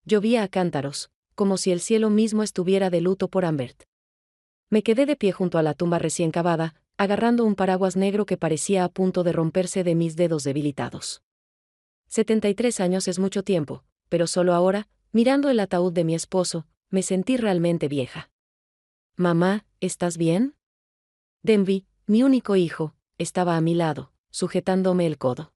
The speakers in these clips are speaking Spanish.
Llovía a cántaros, como si el cielo mismo estuviera de luto por Ambert. Me quedé de pie junto a la tumba recién cavada, agarrando un paraguas negro que parecía a punto de romperse de mis dedos debilitados. 73 años es mucho tiempo, pero solo ahora, mirando el ataúd de mi esposo, me sentí realmente vieja. Mamá, ¿estás bien? Denby, mi único hijo, estaba a mi lado, sujetándome el codo.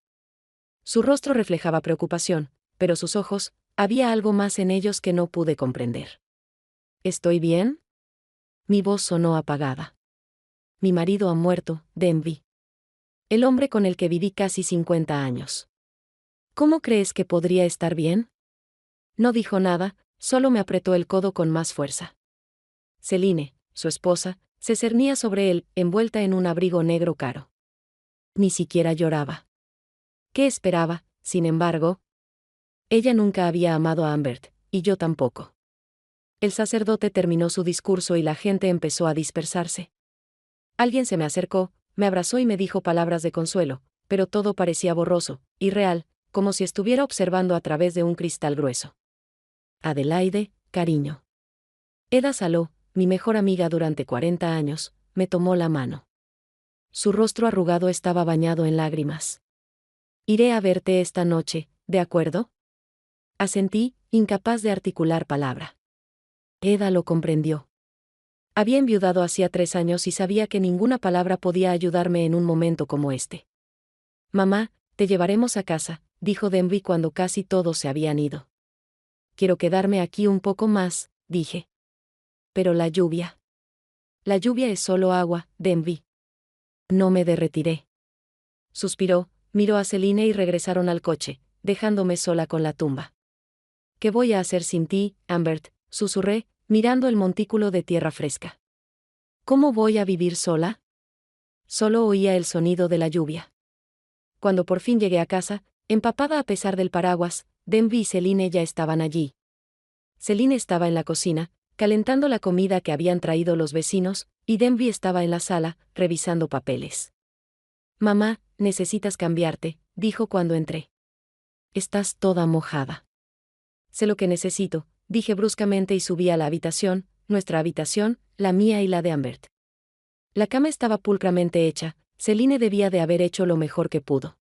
Su rostro reflejaba preocupación, pero sus ojos, había algo más en ellos que no pude comprender. ¿Estoy bien? Mi voz sonó apagada. Mi marido ha muerto, Denby. El hombre con el que viví casi 50 años. ¿Cómo crees que podría estar bien? No dijo nada, solo me apretó el codo con más fuerza. Celine, su esposa, se cernía sobre él, envuelta en un abrigo negro caro. Ni siquiera lloraba. ¿Qué esperaba, sin embargo? Ella nunca había amado a Ambert, y yo tampoco. El sacerdote terminó su discurso y la gente empezó a dispersarse. Alguien se me acercó, me abrazó y me dijo palabras de consuelo, pero todo parecía borroso, irreal, como si estuviera observando a través de un cristal grueso. Adelaide, cariño. Eda Saló, mi mejor amiga durante 40 años, me tomó la mano. Su rostro arrugado estaba bañado en lágrimas. Iré a verte esta noche, ¿de acuerdo? Asentí, incapaz de articular palabra. Eda lo comprendió. Había enviudado hacía 3 años y sabía que ninguna palabra podía ayudarme en un momento como este. Mamá, te llevaremos a casa, dijo Denby cuando casi todos se habían ido. Quiero quedarme aquí un poco más, dije. Pero la lluvia. La lluvia es solo agua, Denby. No me derretiré. Suspiró, miró a Celine y regresaron al coche, dejándome sola con la tumba. ¿Qué voy a hacer sin ti, Ambert?, susurré, mirando el montículo de tierra fresca. ¿Cómo voy a vivir sola? Solo oía el sonido de la lluvia. Cuando por fin llegué a casa, empapada a pesar del paraguas, Denby y Celine ya estaban allí. Celine estaba en la cocina, calentando la comida que habían traído los vecinos, y Denby estaba en la sala, revisando papeles. Mamá, necesitas cambiarte, dijo cuando entré. Estás toda mojada. Sé lo que necesito, dije bruscamente y subí a la habitación, nuestra habitación, la mía y la de Ambert. La cama estaba pulcramente hecha, Celine debía de haber hecho lo mejor que pudo.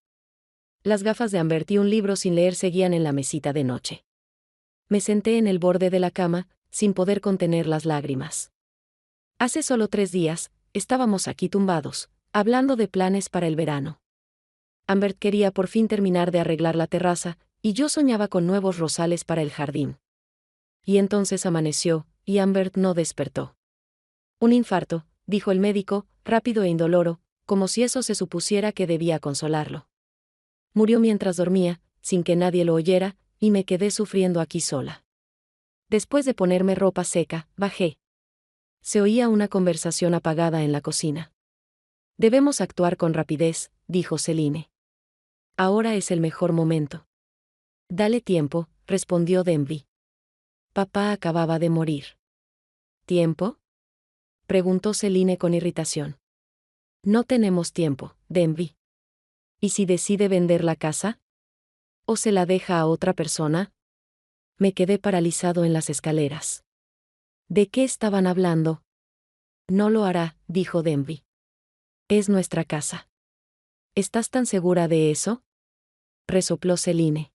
Las gafas de Ambert y un libro sin leer seguían en la mesita de noche. Me senté en el borde de la cama, sin poder contener las lágrimas. Hace solo 3 días, estábamos aquí tumbados, hablando de planes para el verano. Ambert quería por fin terminar de arreglar la terraza, y yo soñaba con nuevos rosales para el jardín. Y entonces amaneció, y Ambert no despertó. Un infarto, dijo el médico, rápido e indoloro, como si eso se supusiera que debía consolarlo. Murió mientras dormía, sin que nadie lo oyera, y me quedé sufriendo aquí sola. Después de ponerme ropa seca, bajé. Se oía una conversación apagada en la cocina. Debemos actuar con rapidez, dijo Celine. Ahora es el mejor momento. Dale tiempo, respondió Denby. Papá acababa de morir. ¿Tiempo?, preguntó Celine con irritación. No tenemos tiempo, Denby. ¿Y si decide vender la casa? ¿O se la deja a otra persona? Me quedé paralizado en las escaleras. ¿De qué estaban hablando? No lo hará, dijo Denby. Es nuestra casa. ¿Estás tan segura de eso?, resopló Celine.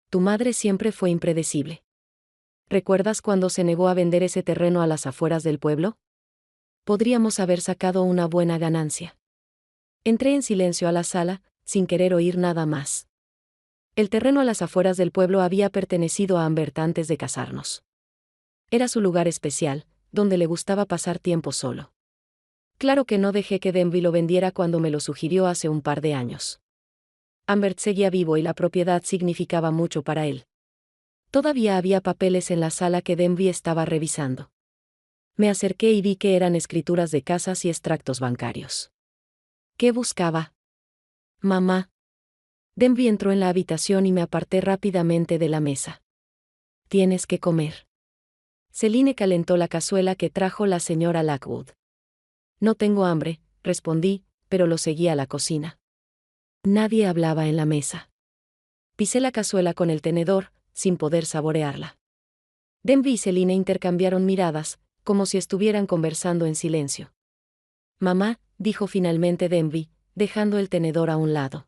Tu madre siempre fue impredecible. ¿Recuerdas cuando se negó a vender ese terreno a las afueras del pueblo? Podríamos haber sacado una buena ganancia. Entré en silencio a la sala, sin querer oír nada más. El terreno a las afueras del pueblo había pertenecido a Ambert antes de casarnos. Era su lugar especial, donde le gustaba pasar tiempo solo. Claro que no dejé que Denby lo vendiera cuando me lo sugirió hace un par de años. Ambert seguía vivo y la propiedad significaba mucho para él. Todavía había papeles en la sala que Denby estaba revisando. Me acerqué y vi que eran escrituras de casas y extractos bancarios. ¿Qué buscaba? Mamá. Denby entró en la habitación y me aparté rápidamente de la mesa. Tienes que comer. Celine calentó la cazuela que trajo la señora Lockwood. No tengo hambre, respondí, pero lo seguí a la cocina. Nadie hablaba en la mesa. Pisé la cazuela con el tenedor, sin poder saborearla. Denby y Celine intercambiaron miradas, como si estuvieran conversando en silencio. Mamá, dijo finalmente Denby, dejando el tenedor a un lado.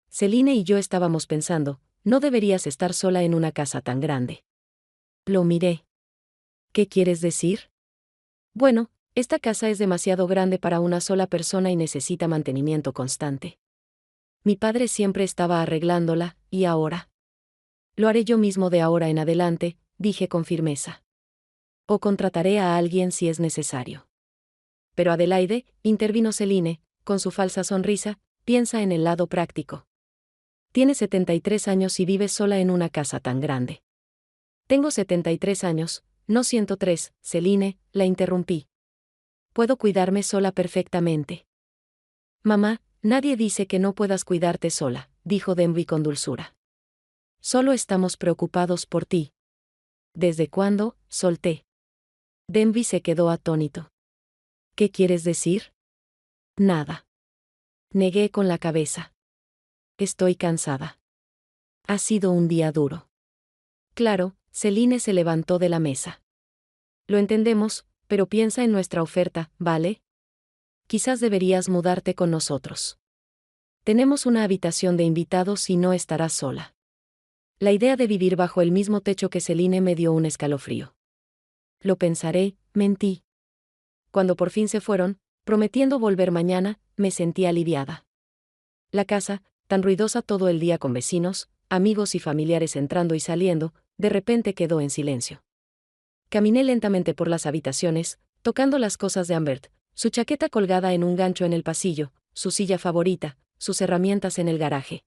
Celine y yo estábamos pensando, no deberías estar sola en una casa tan grande. Lo miré. ¿Qué quieres decir? Bueno, esta casa es demasiado grande para una sola persona y necesita mantenimiento constante. Mi padre siempre estaba arreglándola, y ahora. Lo haré yo mismo de ahora en adelante, dije con firmeza. O contrataré a alguien si es necesario. Pero Adelaide, intervino Celine, con su falsa sonrisa, piensa en el lado práctico. Tienes 73 años y vives sola en una casa tan grande. Tengo 73 años, no 103, Celine, la interrumpí. Puedo cuidarme sola perfectamente. Mamá, nadie dice que no puedas cuidarte sola, dijo Denby con dulzura. Solo estamos preocupados por ti. ¿Desde cuándo? Solté. Denby se quedó atónito. ¿Qué quieres decir? Nada. Negué con la cabeza. Estoy cansada. Ha sido un día duro. Claro, Celine se levantó de la mesa. Lo entendemos, pero piensa en nuestra oferta, ¿vale? Quizás deberías mudarte con nosotros. Tenemos una habitación de invitados y no estarás sola. La idea de vivir bajo el mismo techo que Celine me dio un escalofrío. Lo pensaré, mentí. Cuando por fin se fueron, prometiendo volver mañana, me sentí aliviada. La casa, tan ruidosa todo el día con vecinos, amigos y familiares entrando y saliendo, de repente quedó en silencio. Caminé lentamente por las habitaciones, tocando las cosas de Ambert, su chaqueta colgada en un gancho en el pasillo, su silla favorita, sus herramientas en el garaje.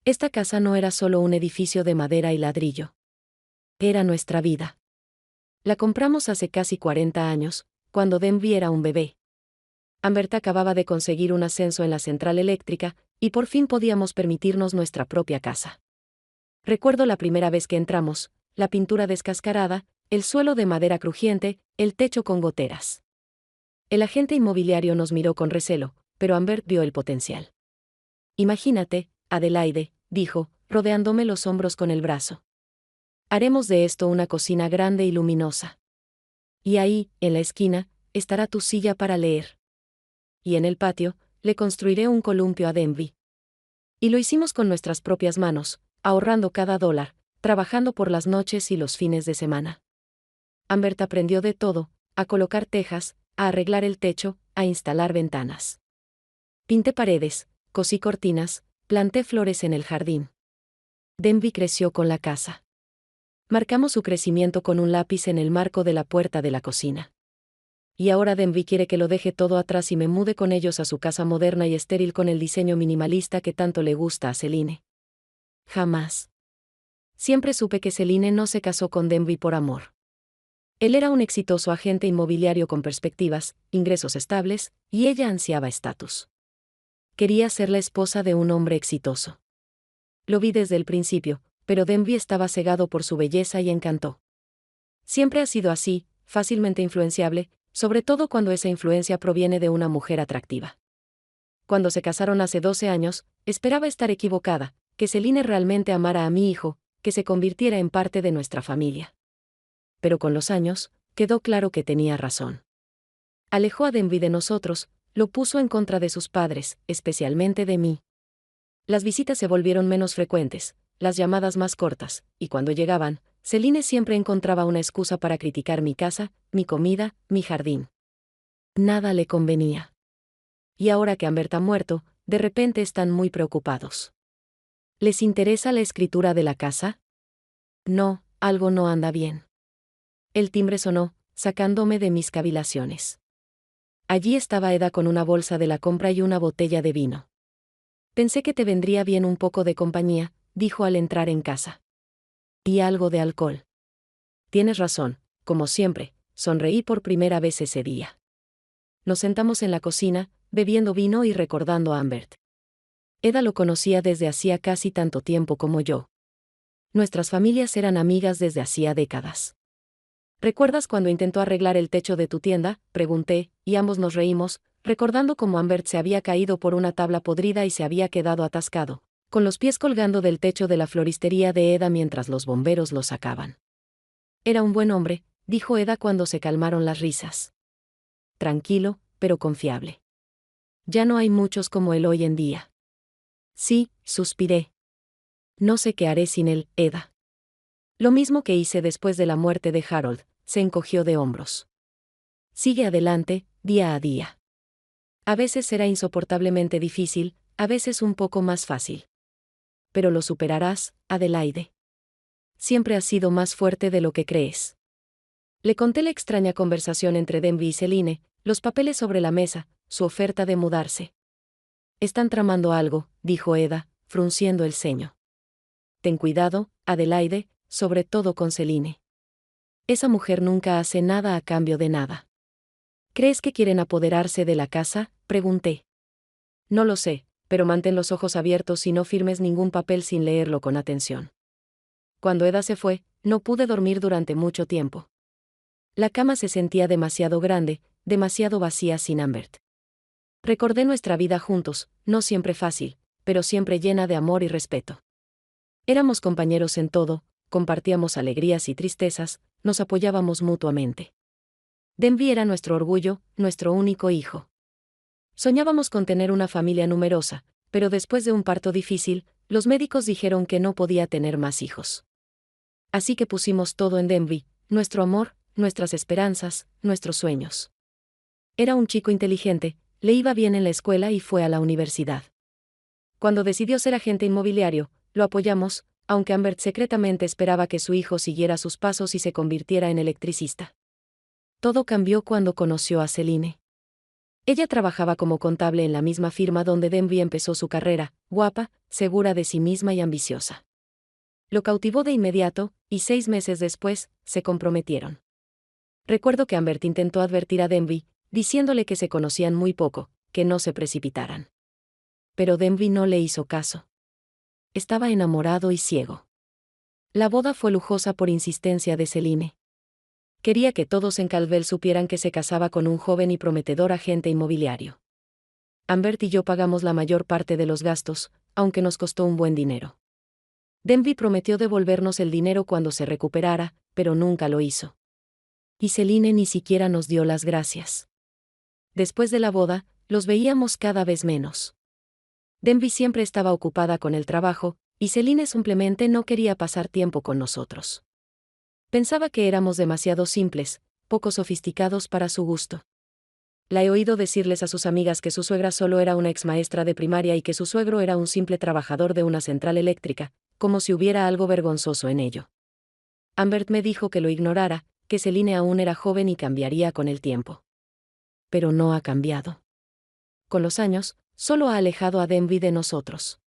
Esta casa no era solo un edificio de madera y ladrillo. Era nuestra vida. La compramos hace casi 40 años, cuando Denby era un bebé. Ambert acababa de conseguir un ascenso en la central eléctrica, y por fin podíamos permitirnos nuestra propia casa. Recuerdo la primera vez que entramos, la pintura descascarada, el suelo de madera crujiente, el techo con goteras. El agente inmobiliario nos miró con recelo, pero Ambert vio el potencial. Imagínate, Adelaide, dijo, rodeándome los hombros con el brazo. Haremos de esto una cocina grande y luminosa. Y ahí, en la esquina, estará tu silla para leer. Y en el patio, le construiré un columpio a Denby. Y lo hicimos con nuestras propias manos, ahorrando cada dólar, trabajando por las noches y los fines de semana. Ambert aprendió de todo, a colocar tejas, a arreglar el techo, a instalar ventanas. Pinté paredes, cosí cortinas, planté flores en el jardín. Denby creció con la casa. Marcamos su crecimiento con un lápiz en el marco de la puerta de la cocina. Y ahora Denby quiere que lo deje todo atrás y me mude con ellos a su casa moderna y estéril con el diseño minimalista que tanto le gusta a Celine. Jamás. Siempre supe que Celine no se casó con Denby por amor. Él era un exitoso agente inmobiliario con perspectivas, ingresos estables, y ella ansiaba estatus. Quería ser la esposa de un hombre exitoso. Lo vi desde el principio, pero Denby estaba cegado por su belleza y encanto. Siempre ha sido así, fácilmente influenciable, sobre todo cuando esa influencia proviene de una mujer atractiva. Cuando se casaron hace 12 años, esperaba estar equivocada, que Celine realmente amara a mi hijo, que se convirtiera en parte de nuestra familia. Pero con los años, quedó claro que tenía razón. Alejó a Denby de nosotros, lo puso en contra de sus padres, especialmente de mí. Las visitas se volvieron menos frecuentes, las llamadas más cortas, y cuando llegaban, Celine siempre encontraba una excusa para criticar mi casa, mi comida, mi jardín. Nada le convenía. Y ahora que Ambert ha muerto, de repente están muy preocupados. ¿Les interesa la escritura de la casa? No, algo no anda bien. El timbre sonó, sacándome de mis cavilaciones. Allí estaba Eda con una bolsa de la compra y una botella de vino. Pensé que te vendría bien un poco de compañía, dijo al entrar en casa. Y algo de alcohol. Tienes razón, como siempre, sonreí por primera vez ese día. Nos sentamos en la cocina, bebiendo vino y recordando a Ambert. Eda lo conocía desde hacía casi tanto tiempo como yo. Nuestras familias eran amigas desde hacía décadas. ¿Recuerdas cuando intentó arreglar el techo de tu tienda?, pregunté, y ambos nos reímos, recordando cómo Ambert se había caído por una tabla podrida y se había quedado atascado, con los pies colgando del techo de la floristería de Eda mientras los bomberos lo sacaban. Era un buen hombre, dijo Eda cuando se calmaron las risas. Tranquilo, pero confiable. Ya no hay muchos como él hoy en día. Sí, suspiré. No sé qué haré sin él, Eda. Lo mismo que hice después de la muerte de Harold, se encogió de hombros. Sigue adelante, día a día. A veces será insoportablemente difícil, a veces un poco más fácil. Pero lo superarás, Adelaide. Siempre has sido más fuerte de lo que crees. Le conté la extraña conversación entre Denby y Celine, los papeles sobre la mesa, su oferta de mudarse. Están tramando algo, dijo Eda, frunciendo el ceño. Ten cuidado, Adelaide, sobre todo con Celine. Esa mujer nunca hace nada a cambio de nada. ¿Crees que quieren apoderarse de la casa?, pregunté. No lo sé, pero mantén los ojos abiertos y no firmes ningún papel sin leerlo con atención. Cuando Eda se fue, no pude dormir durante mucho tiempo. La cama se sentía demasiado grande, demasiado vacía sin Ambert. Recordé nuestra vida juntos, no siempre fácil, pero siempre llena de amor y respeto. Éramos compañeros en todo, compartíamos alegrías y tristezas, nos apoyábamos mutuamente. Denby era nuestro orgullo, nuestro único hijo. Soñábamos con tener una familia numerosa, pero después de un parto difícil, los médicos dijeron que no podía tener más hijos. Así que pusimos todo en Denby, nuestro amor, nuestras esperanzas, nuestros sueños. Era un chico inteligente, le iba bien en la escuela y fue a la universidad. Cuando decidió ser agente inmobiliario, lo apoyamos, aunque Ambert secretamente esperaba que su hijo siguiera sus pasos y se convirtiera en electricista. Todo cambió cuando conoció a Celine. Ella trabajaba como contable en la misma firma donde Denby empezó su carrera, guapa, segura de sí misma y ambiciosa. Lo cautivó de inmediato, y 6 meses después, se comprometieron. Recuerdo que Ambert intentó advertir a Denby, diciéndole que se conocían muy poco, que no se precipitaran. Pero Denby no le hizo caso. Estaba enamorado y ciego. La boda fue lujosa por insistencia de Celine. Quería que todos en Calvel supieran que se casaba con un joven y prometedor agente inmobiliario. Ambert y yo pagamos la mayor parte de los gastos, aunque nos costó un buen dinero. Denby prometió devolvernos el dinero cuando se recuperara, pero nunca lo hizo. Y Celine ni siquiera nos dio las gracias. Después de la boda, los veíamos cada vez menos. Denby siempre estaba ocupada con el trabajo, y Celine simplemente no quería pasar tiempo con nosotros. Pensaba que éramos demasiado simples, poco sofisticados para su gusto. La he oído decirles a sus amigas que su suegra solo era una exmaestra de primaria y que su suegro era un simple trabajador de una central eléctrica, como si hubiera algo vergonzoso en ello. Ambert me dijo que lo ignorara, que Celine aún era joven y cambiaría con el tiempo. Pero no ha cambiado. Con los años, solo ha alejado a Denby de nosotros.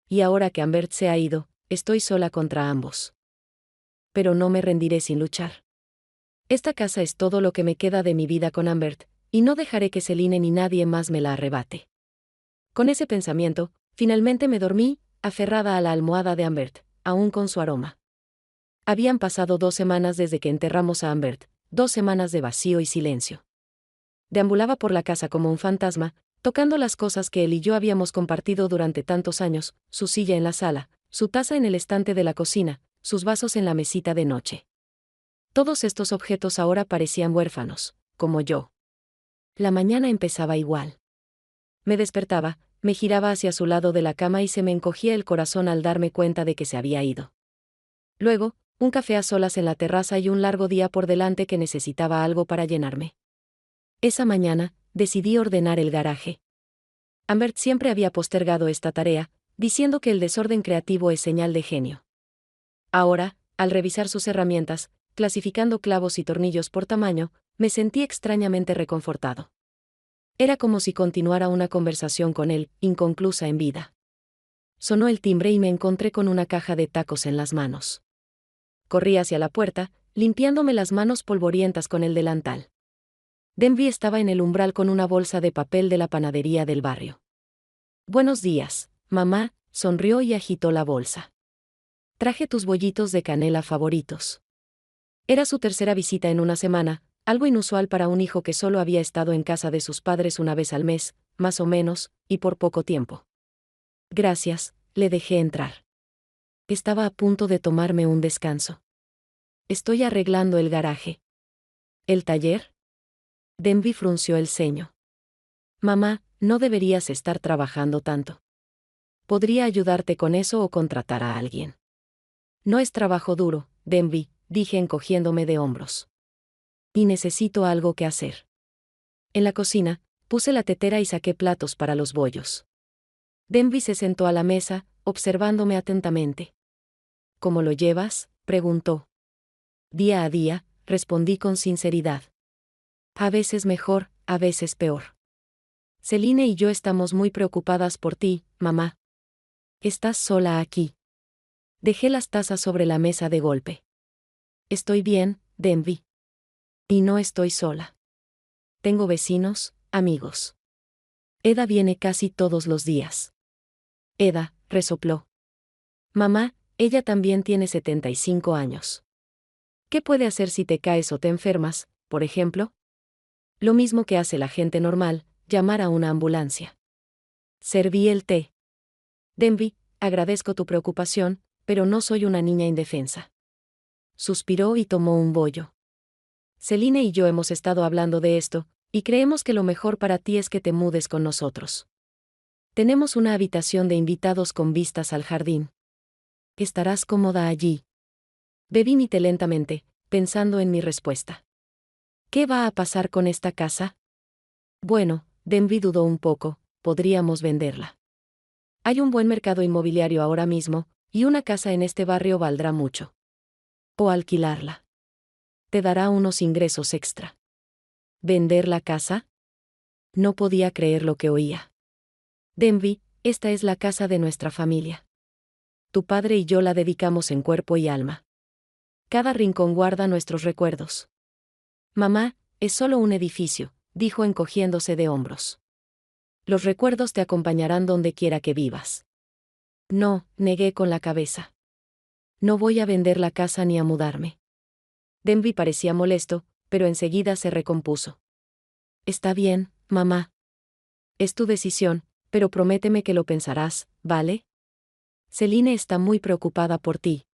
Y ahora que Ambert se ha ido, estoy sola contra ambos. Pero no me rendiré sin luchar. Esta casa es todo lo que me queda de mi vida con Ambert, y no dejaré que Celine ni nadie más me la arrebate. Con ese pensamiento, finalmente me dormí, aferrada a la almohada de Ambert, aún con su aroma. Habían pasado 2 semanas desde que enterramos a Ambert, 2 semanas de vacío y silencio. Deambulaba por la casa como un fantasma, tocando las cosas que él y yo habíamos compartido durante tantos años, su silla en la sala, su taza en el estante de la cocina, sus vasos en la mesita de noche. Todos estos objetos ahora parecían huérfanos, como yo. La mañana empezaba igual. Me despertaba, me giraba hacia su lado de la cama y se me encogía el corazón al darme cuenta de que se había ido. Luego, un café a solas en la terraza y un largo día por delante que necesitaba algo para llenarme. Esa mañana, decidí ordenar el garaje. Ambert siempre había postergado esta tarea, diciendo que el desorden creativo es señal de genio. Ahora, al revisar sus herramientas, clasificando clavos y tornillos por tamaño, me sentí extrañamente reconfortado. Era como si continuara una conversación con él, inconclusa en vida. Sonó el timbre y me encontré con una caja de tacos en las manos. Corrí hacia la puerta, limpiándome las manos polvorientas con el delantal. Denby estaba en el umbral con una bolsa de papel de la panadería del barrio. «Buenos días, mamá», sonrió y agitó la bolsa. «Traje tus bollitos de canela favoritos». Era su tercera visita en una semana, algo inusual para un hijo que solo había estado en casa de sus padres una vez al mes, más o menos, y por poco tiempo. «Gracias», le dejé entrar. Estaba a punto de tomarme un descanso. Estoy arreglando el garaje. ¿El taller? Denby frunció el ceño. Mamá, no deberías estar trabajando tanto. Podría ayudarte con eso o contratar a alguien. No es trabajo duro, Denby, dije encogiéndome de hombros. Y necesito algo que hacer. En la cocina, puse la tetera y saqué platos para los bollos. Denby se sentó a la mesa, observándome atentamente. ¿Cómo lo llevas?, preguntó. Día a día, respondí con sinceridad. A veces mejor, a veces peor. Celine y yo estamos muy preocupadas por ti, mamá. ¿Estás sola aquí? Dejé las tazas sobre la mesa de golpe. Estoy bien, Denby. Y no estoy sola. Tengo vecinos, amigos. Eda viene casi todos los días. Eda, resopló. Mamá, ella también tiene 75 años. ¿Qué puede hacer si te caes o te enfermas, por ejemplo? Lo mismo que hace la gente normal, llamar a una ambulancia. Serví el té. Denby, agradezco tu preocupación, pero no soy una niña indefensa. Suspiró y tomó un bollo. Celine y yo hemos estado hablando de esto, y creemos que lo mejor para ti es que te mudes con nosotros. Tenemos una habitación de invitados con vistas al jardín. Estarás cómoda allí. Bebí mi té lentamente, pensando en mi respuesta. ¿Qué va a pasar con esta casa? Bueno, Denby dudó un poco, podríamos venderla. Hay un buen mercado inmobiliario ahora mismo, y una casa en este barrio valdrá mucho. O alquilarla. Te dará unos ingresos extra. ¿Vender la casa? No podía creer lo que oía. Denby, esta es la casa de nuestra familia. Tu padre y yo la dedicamos en cuerpo y alma. Cada rincón guarda nuestros recuerdos. Mamá, es solo un edificio, dijo encogiéndose de hombros. Los recuerdos te acompañarán donde quiera que vivas. No, negué con la cabeza. No voy a vender la casa ni a mudarme. Denby parecía molesto, pero enseguida se recompuso. Está bien, mamá. Es tu decisión, pero prométeme que lo pensarás, ¿vale? Celine está muy preocupada por ti.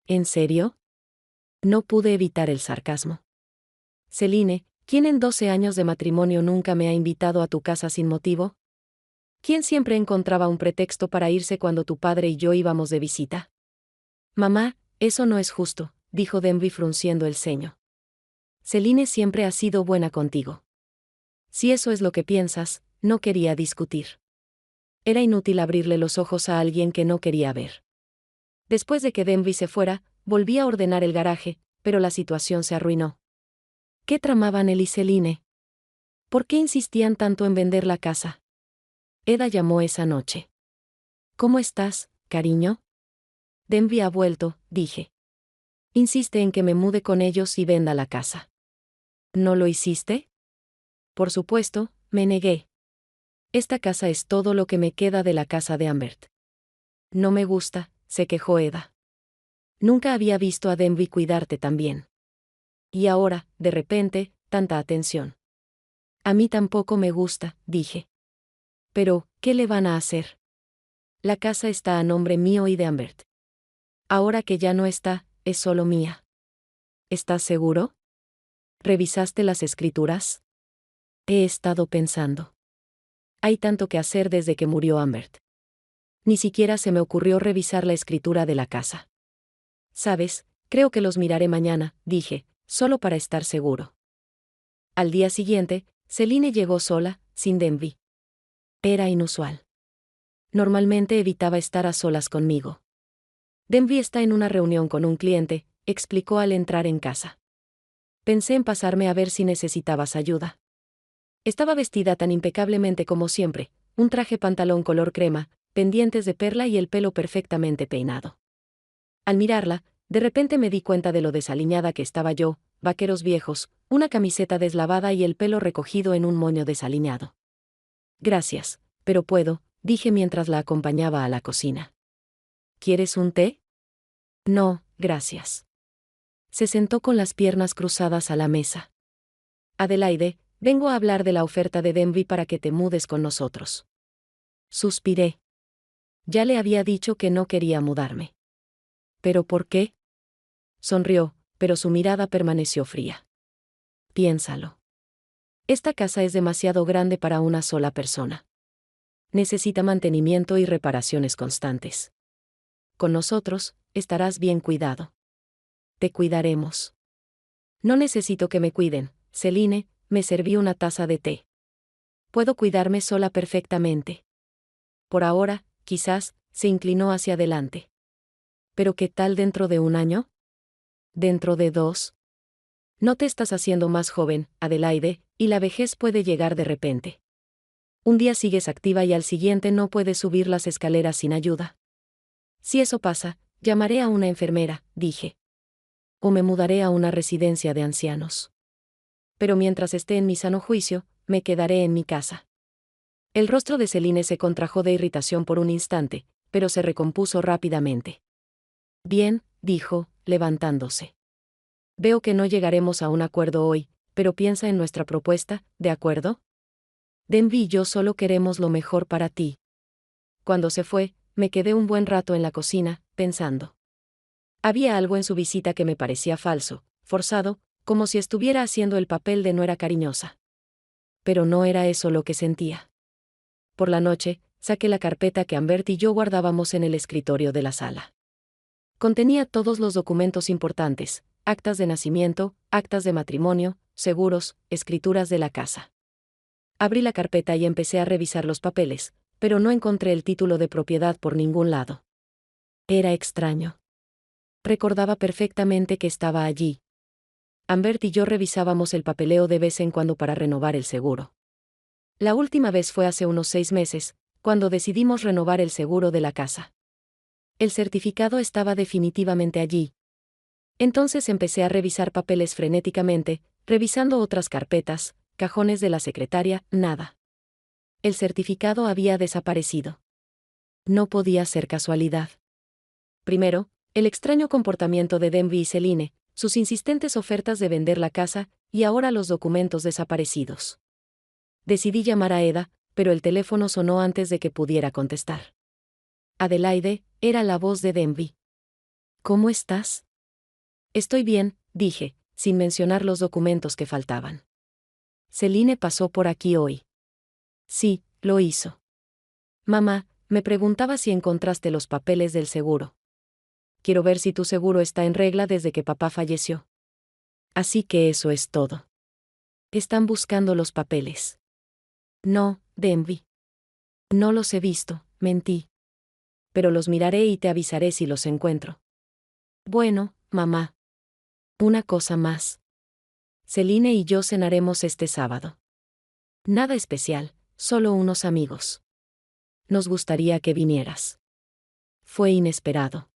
¿En serio? No pude evitar el sarcasmo. Celine, ¿quién en 12 años de matrimonio nunca me ha invitado a tu casa sin motivo? ¿Quién siempre encontraba un pretexto para irse cuando tu padre y yo íbamos de visita? Mamá, eso no es justo, dijo Denby frunciendo el ceño. Celine siempre ha sido buena contigo. Si eso es lo que piensas, no quería discutir. Era inútil abrirle los ojos a alguien que no quería ver. Después de que Denby se fuera, volví a ordenar el garaje, pero la situación se arruinó. ¿Qué tramaban él y Celine? ¿Por qué insistían tanto en vender la casa? Eda llamó esa noche. ¿Cómo estás, cariño? Denby ha vuelto, dije. Insiste en que me mude con ellos y venda la casa. ¿No lo hiciste? Por supuesto, me negué. Esta casa es todo lo que me queda de la casa de Ambert. No me gusta, se quejó Eda. Nunca había visto a Denby cuidarte tan bien. Y ahora, de repente, tanta atención. A mí tampoco me gusta, dije. Pero, ¿qué le van a hacer? La casa está a nombre mío y de Ambert. Ahora que ya no está, es solo mía. ¿Estás seguro? ¿Revisaste las escrituras? He estado pensando. Hay tanto que hacer desde que murió Ambert. Ni siquiera se me ocurrió revisar la escritura de la casa. ¿Sabes? Creo que los miraré mañana, dije, solo para estar seguro. Al día siguiente, Celine llegó sola, sin Denby. Era inusual. Normalmente evitaba estar a solas conmigo. Denby está en una reunión con un cliente, explicó al entrar en casa. Pensé en pasarme a ver si necesitabas ayuda. Estaba vestida tan impecablemente como siempre, un traje pantalón color crema, pendientes de perla y el pelo perfectamente peinado. Al mirarla, de repente me di cuenta de lo desaliñada que estaba yo, vaqueros viejos, una camiseta deslavada y el pelo recogido en un moño desaliñado. Gracias, pero puedo, dije mientras la acompañaba a la cocina. ¿Quieres un té? No, gracias. Se sentó con las piernas cruzadas a la mesa. Adelaide, vengo a hablar de la oferta de Denby para que te mudes con nosotros. Suspiré. Ya le había dicho que no quería mudarme. ¿Pero por qué? Sonrió, pero su mirada permaneció fría. Piénsalo. Esta casa es demasiado grande para una sola persona. Necesita mantenimiento y reparaciones constantes. Con nosotros, estarás bien cuidado. Te cuidaremos. No necesito que me cuiden, Celine, me serví una taza de té. Puedo cuidarme sola perfectamente. Por ahora, quizás, se inclinó hacia adelante. ¿Pero qué tal dentro de 1 año? ¿Dentro de 2? No te estás haciendo más joven, Adelaide, y la vejez puede llegar de repente. Un día sigues activa y al siguiente no puedes subir las escaleras sin ayuda. Si eso pasa, llamaré a una enfermera, dije. O me mudaré a una residencia de ancianos. Pero mientras esté en mi sano juicio, me quedaré en mi casa. El rostro de Celine se contrajo de irritación por un instante, pero se recompuso rápidamente. Bien, dijo, levantándose. Veo que no llegaremos a un acuerdo hoy, pero piensa en nuestra propuesta, ¿de acuerdo? Denby y yo solo queremos lo mejor para ti. Cuando se fue, me quedé un buen rato en la cocina, pensando. Había algo en su visita que me parecía falso, forzado, como si estuviera haciendo el papel de nuera cariñosa. Pero no era eso lo que sentía. Por la noche, saqué la carpeta que Ambert y yo guardábamos en el escritorio de la sala. Contenía todos los documentos importantes, actas de nacimiento, actas de matrimonio, seguros, escrituras de la casa. Abrí la carpeta y empecé a revisar los papeles, pero no encontré el título de propiedad por ningún lado. Era extraño. Recordaba perfectamente que estaba allí. Ambert y yo revisábamos el papeleo de vez en cuando para renovar el seguro. La última vez fue hace unos 6 meses, cuando decidimos renovar el seguro de la casa. El certificado estaba definitivamente allí. Entonces empecé a revisar papeles frenéticamente, revisando otras carpetas, cajones de la secretaria, nada. El certificado había desaparecido. No podía ser casualidad. Primero, el extraño comportamiento de Denby y Celine, sus insistentes ofertas de vender la casa, y ahora los documentos desaparecidos. Decidí llamar a Eda, pero el teléfono sonó antes de que pudiera contestar. Adelaide, era la voz de Denby. ¿Cómo estás? Estoy bien, dije, sin mencionar los documentos que faltaban. Celine pasó por aquí hoy. Sí, lo hizo. Mamá, me preguntaba si encontraste los papeles del seguro. Quiero ver si tu seguro está en regla desde que papá falleció. Así que eso es todo. Están buscando los papeles. No, Denby. No los he visto, mentí. Pero los miraré y te avisaré si los encuentro. Bueno, mamá. Una cosa más. Celine y yo cenaremos este sábado. Nada especial, solo unos amigos. Nos gustaría que vinieras. Fue inesperado.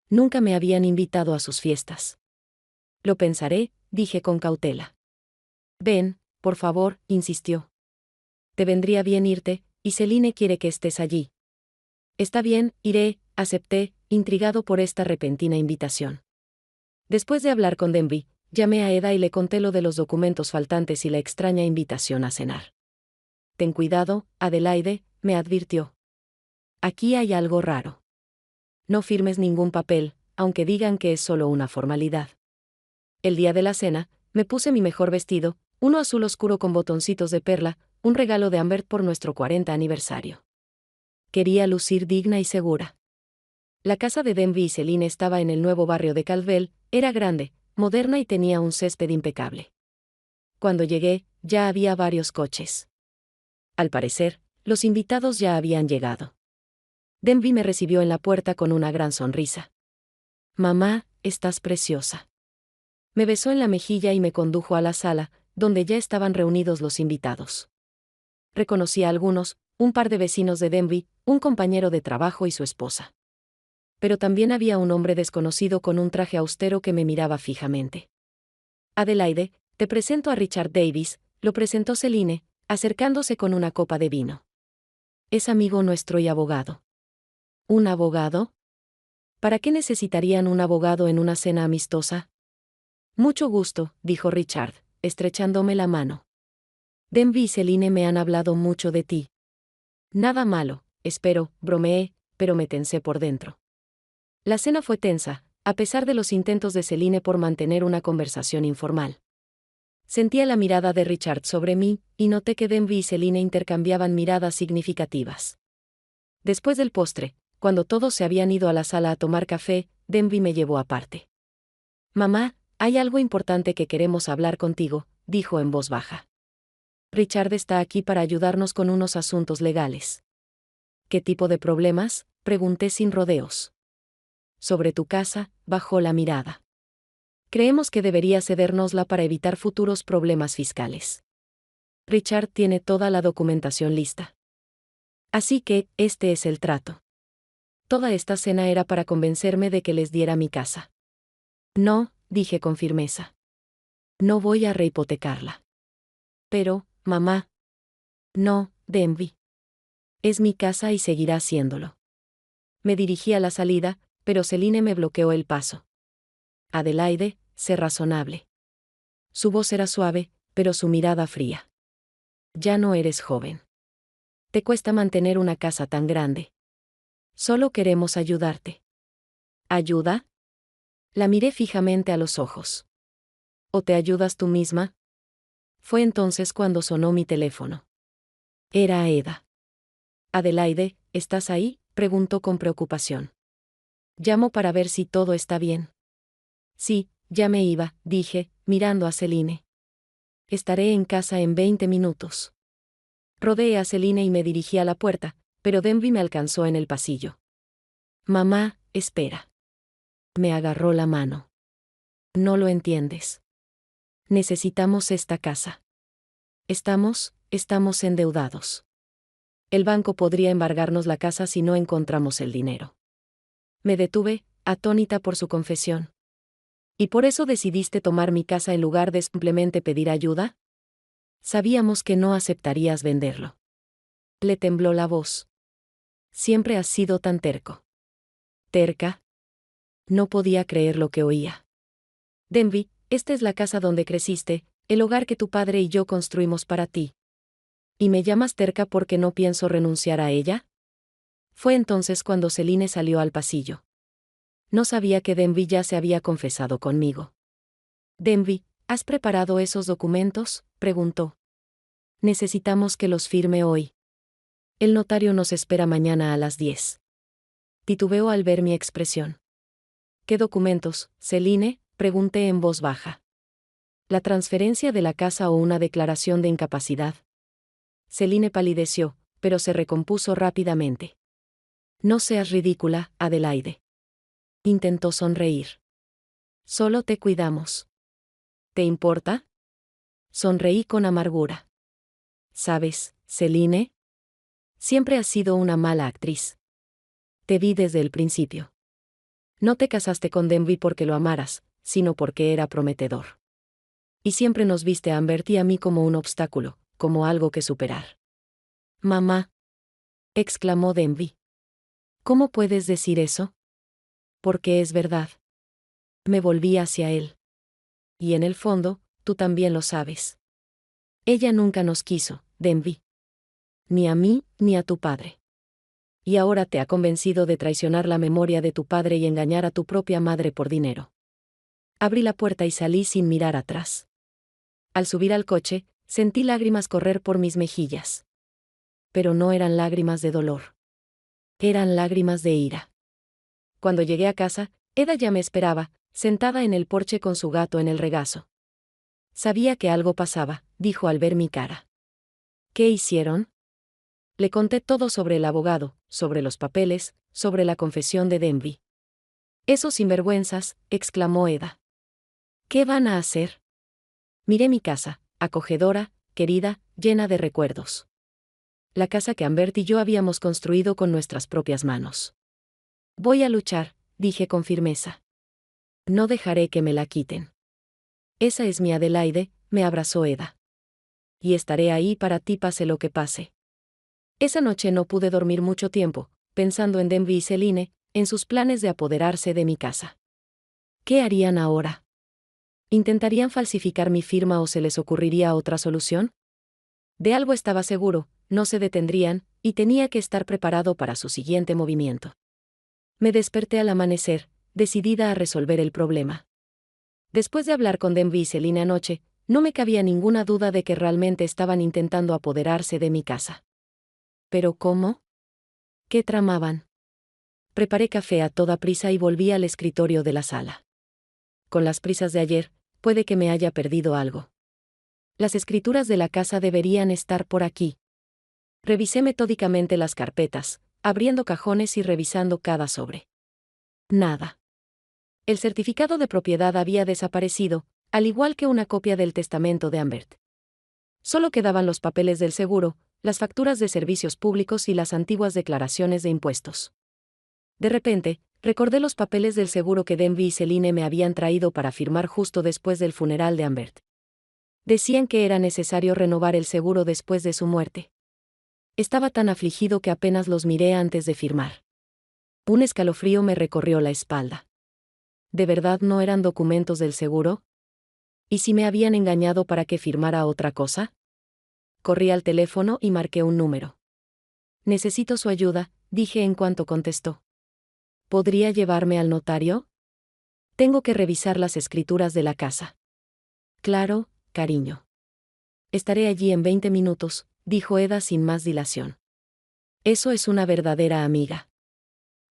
Nunca me habían invitado a sus fiestas. Lo pensaré, dije con cautela. Ven, por favor, insistió. Te vendría bien irte, y Celine quiere que estés allí. Está bien, iré, acepté, intrigado por esta repentina invitación. Después de hablar con Denby, llamé a Eda y le conté lo de los documentos faltantes y la extraña invitación a cenar. Ten cuidado, Adelaide, me advirtió. Aquí hay algo raro. No firmes ningún papel, aunque digan que es solo una formalidad. El día de la cena, me puse mi mejor vestido, uno azul oscuro con botoncitos de perla, un regalo de Ambert por nuestro 40 aniversario. Quería lucir digna y segura. La casa de Denby y Celine estaba en el nuevo barrio de Calvel, era grande, moderna y tenía un césped impecable. Cuando llegué, ya había varios coches. Al parecer, los invitados ya habían llegado. Denby me recibió en la puerta con una gran sonrisa. Mamá, estás preciosa. Me besó en la mejilla y me condujo a la sala, donde ya estaban reunidos los invitados. Reconocí a algunos, un par de vecinos de Denby, un compañero de trabajo y su esposa. Pero también había un hombre desconocido con un traje austero que me miraba fijamente. Adelaide, te presento a Richard Davis, lo presentó Celine, acercándose con una copa de vino. Es amigo nuestro y abogado. ¿Un abogado? ¿Para qué necesitarían un abogado en una cena amistosa? Mucho gusto, dijo Richard, estrechándome la mano. Denby y Celine me han hablado mucho de ti. Nada malo, espero, bromeé, pero me tensé por dentro. La cena fue tensa, a pesar de los intentos de Celine por mantener una conversación informal. Sentía la mirada de Richard sobre mí, y noté que Denby y Celine intercambiaban miradas significativas. Después del postre, cuando todos se habían ido a la sala a tomar café, Denby me llevó aparte. «Mamá, hay algo importante que queremos hablar contigo», dijo en voz baja. «Richard está aquí para ayudarnos con unos asuntos legales». «¿Qué tipo de problemas?», pregunté sin rodeos. «Sobre tu casa», bajó la mirada. «Creemos que debería cedérnosla para evitar futuros problemas fiscales. Richard tiene toda la documentación lista. Así que, este es el trato». Toda esta cena era para convencerme de que les diera mi casa. «No», dije con firmeza. «No voy a rehipotecarla». «Pero, mamá». «No, Denby. Es mi casa y seguirá siéndolo». Me dirigí a la salida, pero Celine me bloqueó el paso. «Adelaide, sé razonable». Su voz era suave, pero su mirada fría. «Ya no eres joven. Te cuesta mantener una casa tan grande. Solo queremos ayudarte». «¿Ayuda?». La miré fijamente a los ojos. «¿O te ayudas tú misma?». Fue entonces cuando sonó mi teléfono. Era Eda. «Adelaide, ¿estás ahí?», preguntó con preocupación. «Llamo para ver si todo está bien». «Sí, ya me iba», dije, mirando a Celine. «Estaré en casa en 20 minutos». Rodeé a Celine y me dirigí a la puerta, pero Denby me alcanzó en el pasillo. «Mamá, espera». Me agarró la mano. «No lo entiendes. Necesitamos esta casa. Estamos endeudados. El banco podría embargarnos la casa si no encontramos el dinero». Me detuve, atónita por su confesión. «¿Y por eso decidiste tomar mi casa en lugar de simplemente pedir ayuda?». «Sabíamos que no aceptarías venderlo». Le tembló la voz. «Siempre has sido tan terco». «¿Terca?». No podía creer lo que oía. «Denby, esta es la casa donde creciste, el hogar que tu padre y yo construimos para ti. ¿Y me llamas terca porque no pienso renunciar a ella?». Fue entonces cuando Celine salió al pasillo. No sabía que Denby ya se había confesado conmigo. «Denby, ¿has preparado esos documentos?», preguntó. «Necesitamos que los firme hoy. El notario nos espera mañana a las 10». Titubeó al ver mi expresión. «¿Qué documentos, Celine?», pregunté en voz baja. «¿La transferencia de la casa o una declaración de incapacidad?». Celine palideció, pero se recompuso rápidamente. «No seas ridícula, Adelaide». Intentó sonreír. «Solo te cuidamos». «¿Te importa?». Sonreí con amargura. «¿Sabes, Celine? Siempre has sido una mala actriz. Te vi desde el principio. No te casaste con Denby porque lo amaras, sino porque era prometedor. Y siempre nos viste a Ambert y a mí como un obstáculo, como algo que superar». «Mamá», exclamó Denby. «¿Cómo puedes decir eso?». «Porque es verdad». Me volví hacia él. «Y en el fondo, tú también lo sabes. Ella nunca nos quiso, Denby. Ni a mí, ni a tu padre. Y ahora te ha convencido de traicionar la memoria de tu padre y engañar a tu propia madre por dinero». Abrí la puerta y salí sin mirar atrás. Al subir al coche, sentí lágrimas correr por mis mejillas. Pero no eran lágrimas de dolor. Eran lágrimas de ira. Cuando llegué a casa, Eda ya me esperaba, sentada en el porche con su gato en el regazo. «Sabía que algo pasaba», dijo al ver mi cara. «¿Qué hicieron?». Le conté todo sobre el abogado, sobre los papeles, sobre la confesión de Denby. «Esos sinvergüenzas», exclamó Eda. «¿Qué van a hacer?». Miré mi casa, acogedora, querida, llena de recuerdos. La casa que Ambert y yo habíamos construido con nuestras propias manos. «Voy a luchar», dije con firmeza. «No dejaré que me la quiten». «Esa es mi Adelaide», me abrazó Eda. «Y estaré ahí para ti pase lo que pase». Esa noche no pude dormir mucho tiempo, pensando en Denby y Celine, en sus planes de apoderarse de mi casa. ¿Qué harían ahora? ¿Intentarían falsificar mi firma o se les ocurriría otra solución? De algo estaba seguro, no se detendrían, y tenía que estar preparado para su siguiente movimiento. Me desperté al amanecer, decidida a resolver el problema. Después de hablar con Denby y Celine anoche, no me cabía ninguna duda de que realmente estaban intentando apoderarse de mi casa. ¿Pero cómo? ¿Qué tramaban? Preparé café a toda prisa y volví al escritorio de la sala. Con las prisas de ayer, puede que me haya perdido algo. Las escrituras de la casa deberían estar por aquí. Revisé metódicamente las carpetas, abriendo cajones y revisando cada sobre. Nada. El certificado de propiedad había desaparecido, al igual que una copia del testamento de Ambert. Solo quedaban los papeles del seguro, las facturas de servicios públicos y las antiguas declaraciones de impuestos. De repente, recordé los papeles del seguro que Denby y Celine me habían traído para firmar justo después del funeral de Ambert. Decían que era necesario renovar el seguro después de su muerte. Estaba tan afligido que apenas los miré antes de firmar. Un escalofrío me recorrió la espalda. ¿De verdad no eran documentos del seguro? ¿Y si me habían engañado para que firmara otra cosa? Corrí al teléfono y marqué un número. Necesito su ayuda, dije en cuanto contestó. ¿Podría llevarme al notario? Tengo que revisar las escrituras de la casa. Claro, cariño. Estaré allí en 20 minutos, dijo Eda sin más dilación. Eso es una verdadera amiga.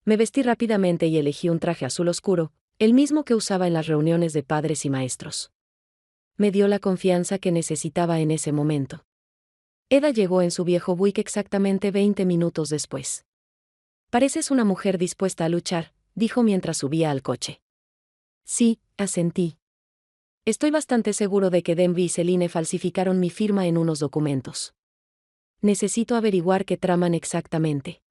Me vestí rápidamente y elegí un traje azul oscuro, el mismo que usaba en las reuniones de padres y maestros. Me dio la confianza que necesitaba en ese momento. Eda llegó en su viejo Buick exactamente 20 minutos después. Pareces una mujer dispuesta a luchar, dijo mientras subía al coche. Sí, asentí. Estoy bastante seguro de que Denby y Celine falsificaron mi firma en unos documentos. Necesito averiguar qué traman exactamente.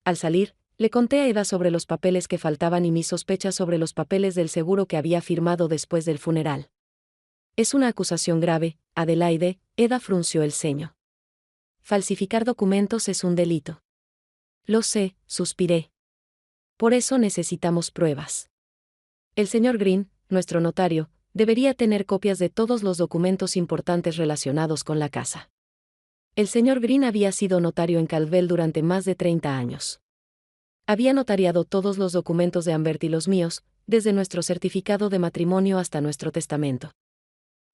Al salir, le conté a Eda sobre los papeles que faltaban y mis sospechas sobre los papeles del seguro que había firmado después del funeral. Es una acusación grave, Adelaide, Eda frunció el ceño. Falsificar documentos es un delito. Lo sé, suspiré. Por eso necesitamos pruebas. El señor Green, nuestro notario, debería tener copias de todos los documentos importantes relacionados con la casa. El señor Green había sido notario en Caldwell durante más de 30 años. Había notariado todos los documentos de Ambert y los míos, desde nuestro certificado de matrimonio hasta nuestro testamento.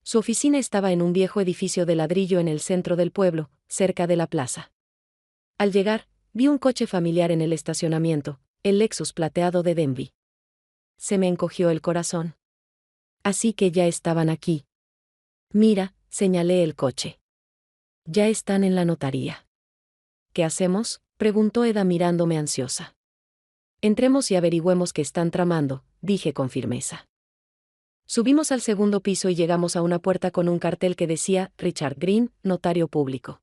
Su oficina estaba en un viejo edificio de ladrillo en el centro del pueblo, cerca de la plaza. Al llegar, vi un coche familiar en el estacionamiento, el Lexus plateado de Denby. Se me encogió el corazón. Así que ya estaban aquí. Mira, señalé el coche. Ya están en la notaría. ¿Qué hacemos?, preguntó Eda mirándome ansiosa. Entremos y averigüemos qué están tramando, dije con firmeza. Subimos al segundo piso y llegamos a una puerta con un cartel que decía Richard Green, notario público.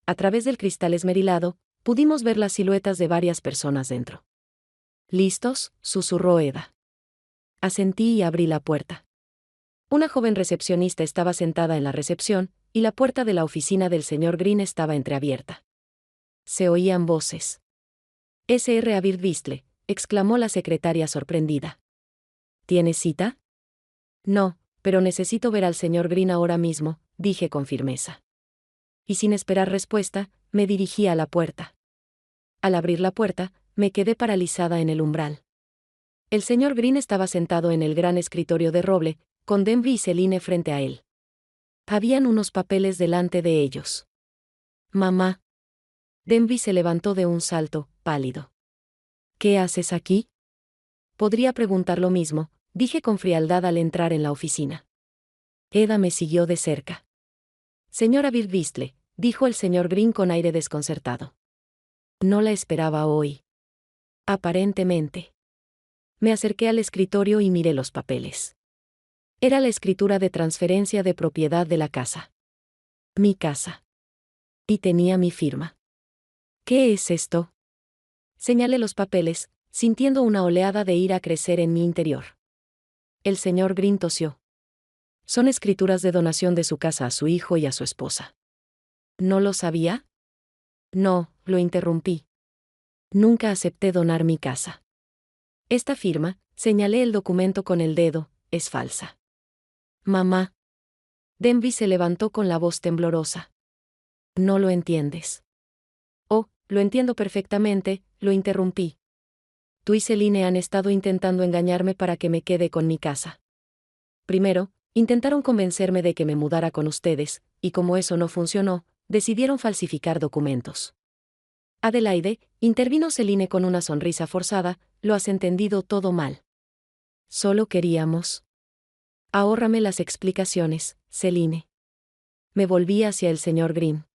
A través del cristal esmerilado, pudimos ver las siluetas de varias personas dentro. ¿Listos?, susurró Eda. Asentí y abrí la puerta. Una joven recepcionista estaba sentada en la recepción, y la puerta de la oficina del señor Green estaba entreabierta. Se oían voces. «Sr. Avid Vistle», exclamó la secretaria sorprendida. ¿Tienes cita? No, pero necesito ver al señor Green ahora mismo, dije con firmeza. Y sin esperar respuesta, me dirigí a la puerta. Al abrir la puerta, me quedé paralizada en el umbral. El señor Green estaba sentado en el gran escritorio de roble, con Denby y Celine frente a él. Habían unos papeles delante de ellos. Mamá. Denby se levantó de un salto, pálido. ¿Qué haces aquí? Podría preguntar lo mismo, dije con frialdad al entrar en la oficina. Eda me siguió de cerca. Señora Avid Vistle, dijo el señor Green con aire desconcertado. No la esperaba hoy. Aparentemente. Me acerqué al escritorio y miré los papeles. Era la escritura de transferencia de propiedad de la casa. Mi casa. Y tenía mi firma. ¿Qué es esto? Señalé los papeles, sintiendo una oleada de ira crecer en mi interior. El señor Green tosió. Son escrituras de donación de su casa a su hijo y a su esposa. ¿No lo sabía? No, lo interrumpí. Nunca acepté donar mi casa. Esta firma, señalé el documento con el dedo, es falsa. Mamá. Denby se levantó con la voz temblorosa. No lo entiendes. Oh, lo entiendo perfectamente, lo interrumpí. Tú y Celine han estado intentando engañarme para que me quede con mi casa. Primero, intentaron convencerme de que me mudara con ustedes, y como eso no funcionó, decidieron falsificar documentos. Adelaide, intervino Celine con una sonrisa forzada, lo has entendido todo mal. Solo queríamos. Ahórrame las explicaciones, Celine. Me volví hacia el señor Green.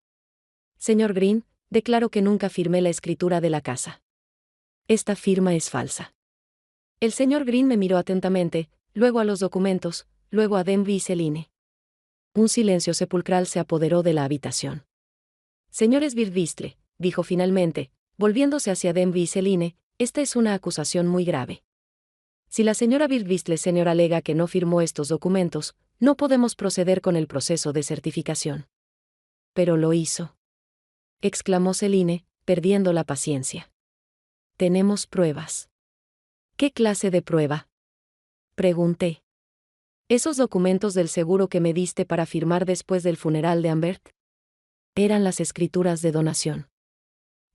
Señor Green, declaro que nunca firmé la escritura de la casa. Esta firma es falsa. El señor Green me miró atentamente, luego a los documentos, luego a Denby y Celine. Un silencio sepulcral se apoderó de la habitación. Señores Birdvistle, dijo finalmente, volviéndose hacia Denby y Celine, esta es una acusación muy grave. Si la señora Birdvistle Senior alega que no firmó estos documentos, no podemos proceder con el proceso de certificación. Pero lo hizo. Exclamó Celine, perdiendo la paciencia. Tenemos pruebas. ¿Qué clase de prueba? Pregunté. ¿Esos documentos del seguro que me diste para firmar después del funeral de Ambert? Eran las escrituras de donación.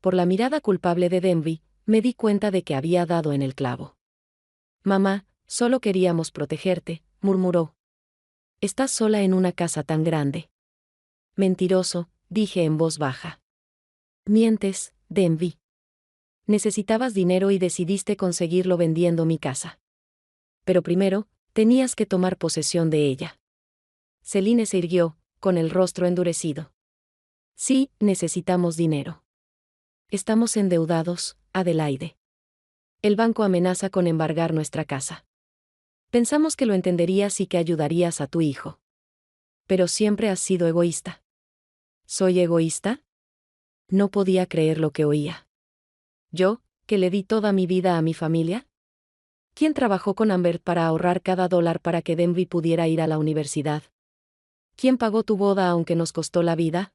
Por la mirada culpable de Denby, me di cuenta de que había dado en el clavo. Mamá, solo queríamos protegerte, murmuró. Estás sola en una casa tan grande. Mentiroso, dije en voz baja. Mientes, Denby. Necesitabas dinero y decidiste conseguirlo vendiendo mi casa. Pero primero, tenías que tomar posesión de ella. Celine se irguió, con el rostro endurecido. Sí, necesitamos dinero. Estamos endeudados, Adelaide. El banco amenaza con embargar nuestra casa. Pensamos que lo entenderías y que ayudarías a tu hijo. Pero siempre has sido egoísta. ¿Soy egoísta? No podía creer lo que oía. ¿Yo, que le di toda mi vida a mi familia? ¿Quién trabajó con Ambert para ahorrar cada dólar para que Denby pudiera ir a la universidad? ¿Quién pagó tu boda aunque nos costó la vida?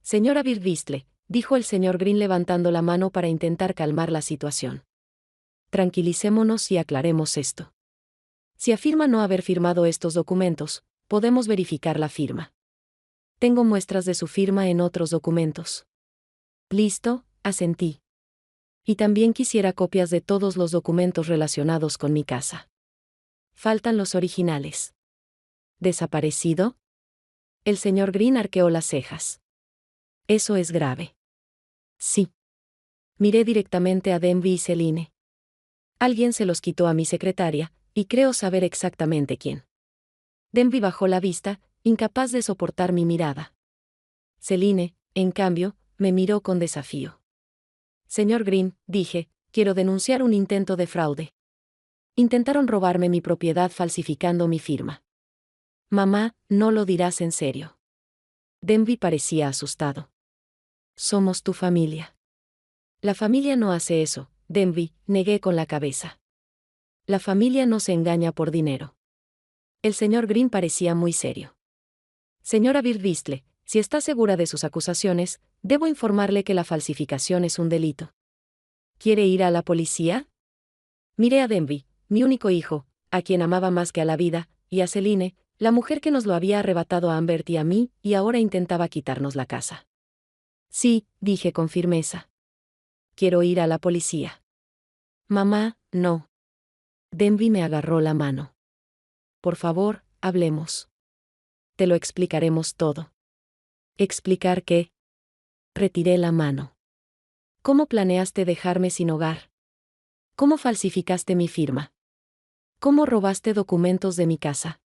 Señora Birdvistle, dijo el señor Green levantando la mano para intentar calmar la situación. Tranquilicémonos y aclaremos esto. Si afirma no haber firmado estos documentos, podemos verificar la firma. Tengo muestras de su firma en otros documentos. Listo, asentí. Y también quisiera copias de todos los documentos relacionados con mi casa. Faltan los originales. ¿Desaparecido? El señor Green arqueó las cejas. Eso es grave. Sí. Miré directamente a Denby y Celine. Alguien se los quitó a mi secretaria, y creo saber exactamente quién. Denby bajó la vista, incapaz de soportar mi mirada. Celine, en cambio, me miró con desafío. Señor Green, dije, quiero denunciar un intento de fraude. Intentaron robarme mi propiedad falsificando mi firma. Mamá, no lo dirás en serio. Denby parecía asustado. Somos tu familia. La familia no hace eso, Denby, negué con la cabeza. La familia no se engaña por dinero. El señor Green parecía muy serio. Señora Birdvistle, si está segura de sus acusaciones, debo informarle que la falsificación es un delito. ¿Quiere ir a la policía? Miré a Denby, mi único hijo, a quien amaba más que a la vida, y a Celine, la mujer que nos lo había arrebatado a Ambert y a mí, y ahora intentaba quitarnos la casa. Sí, dije con firmeza. Quiero ir a la policía. Mamá, no. Denby me agarró la mano. Por favor, hablemos. Te lo explicaremos todo. ¿Explicar qué? Retiré la mano. ¿Cómo planeaste dejarme sin hogar? ¿Cómo falsificaste mi firma? ¿Cómo robaste documentos de mi casa?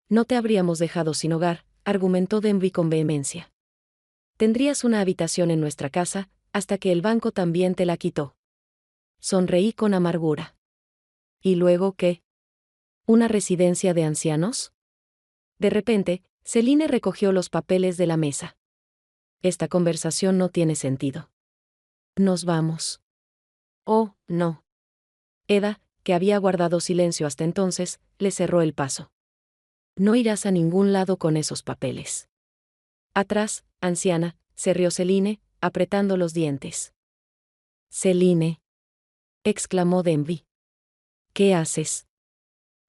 No te habríamos dejado sin hogar, argumentó Denby con vehemencia. Tendrías una habitación en nuestra casa, hasta que el banco también te la quitó. Sonreí con amargura. ¿Y luego qué? ¿Una residencia de ancianos? De repente, Celine recogió los papeles de la mesa. Esta conversación no tiene sentido. Nos vamos. Oh, no. Eda, que había guardado silencio hasta entonces, le cerró el paso. No irás a ningún lado con esos papeles. Atrás, anciana, se rió Celine, apretando los dientes. Celine, exclamó Denby. ¿Qué haces?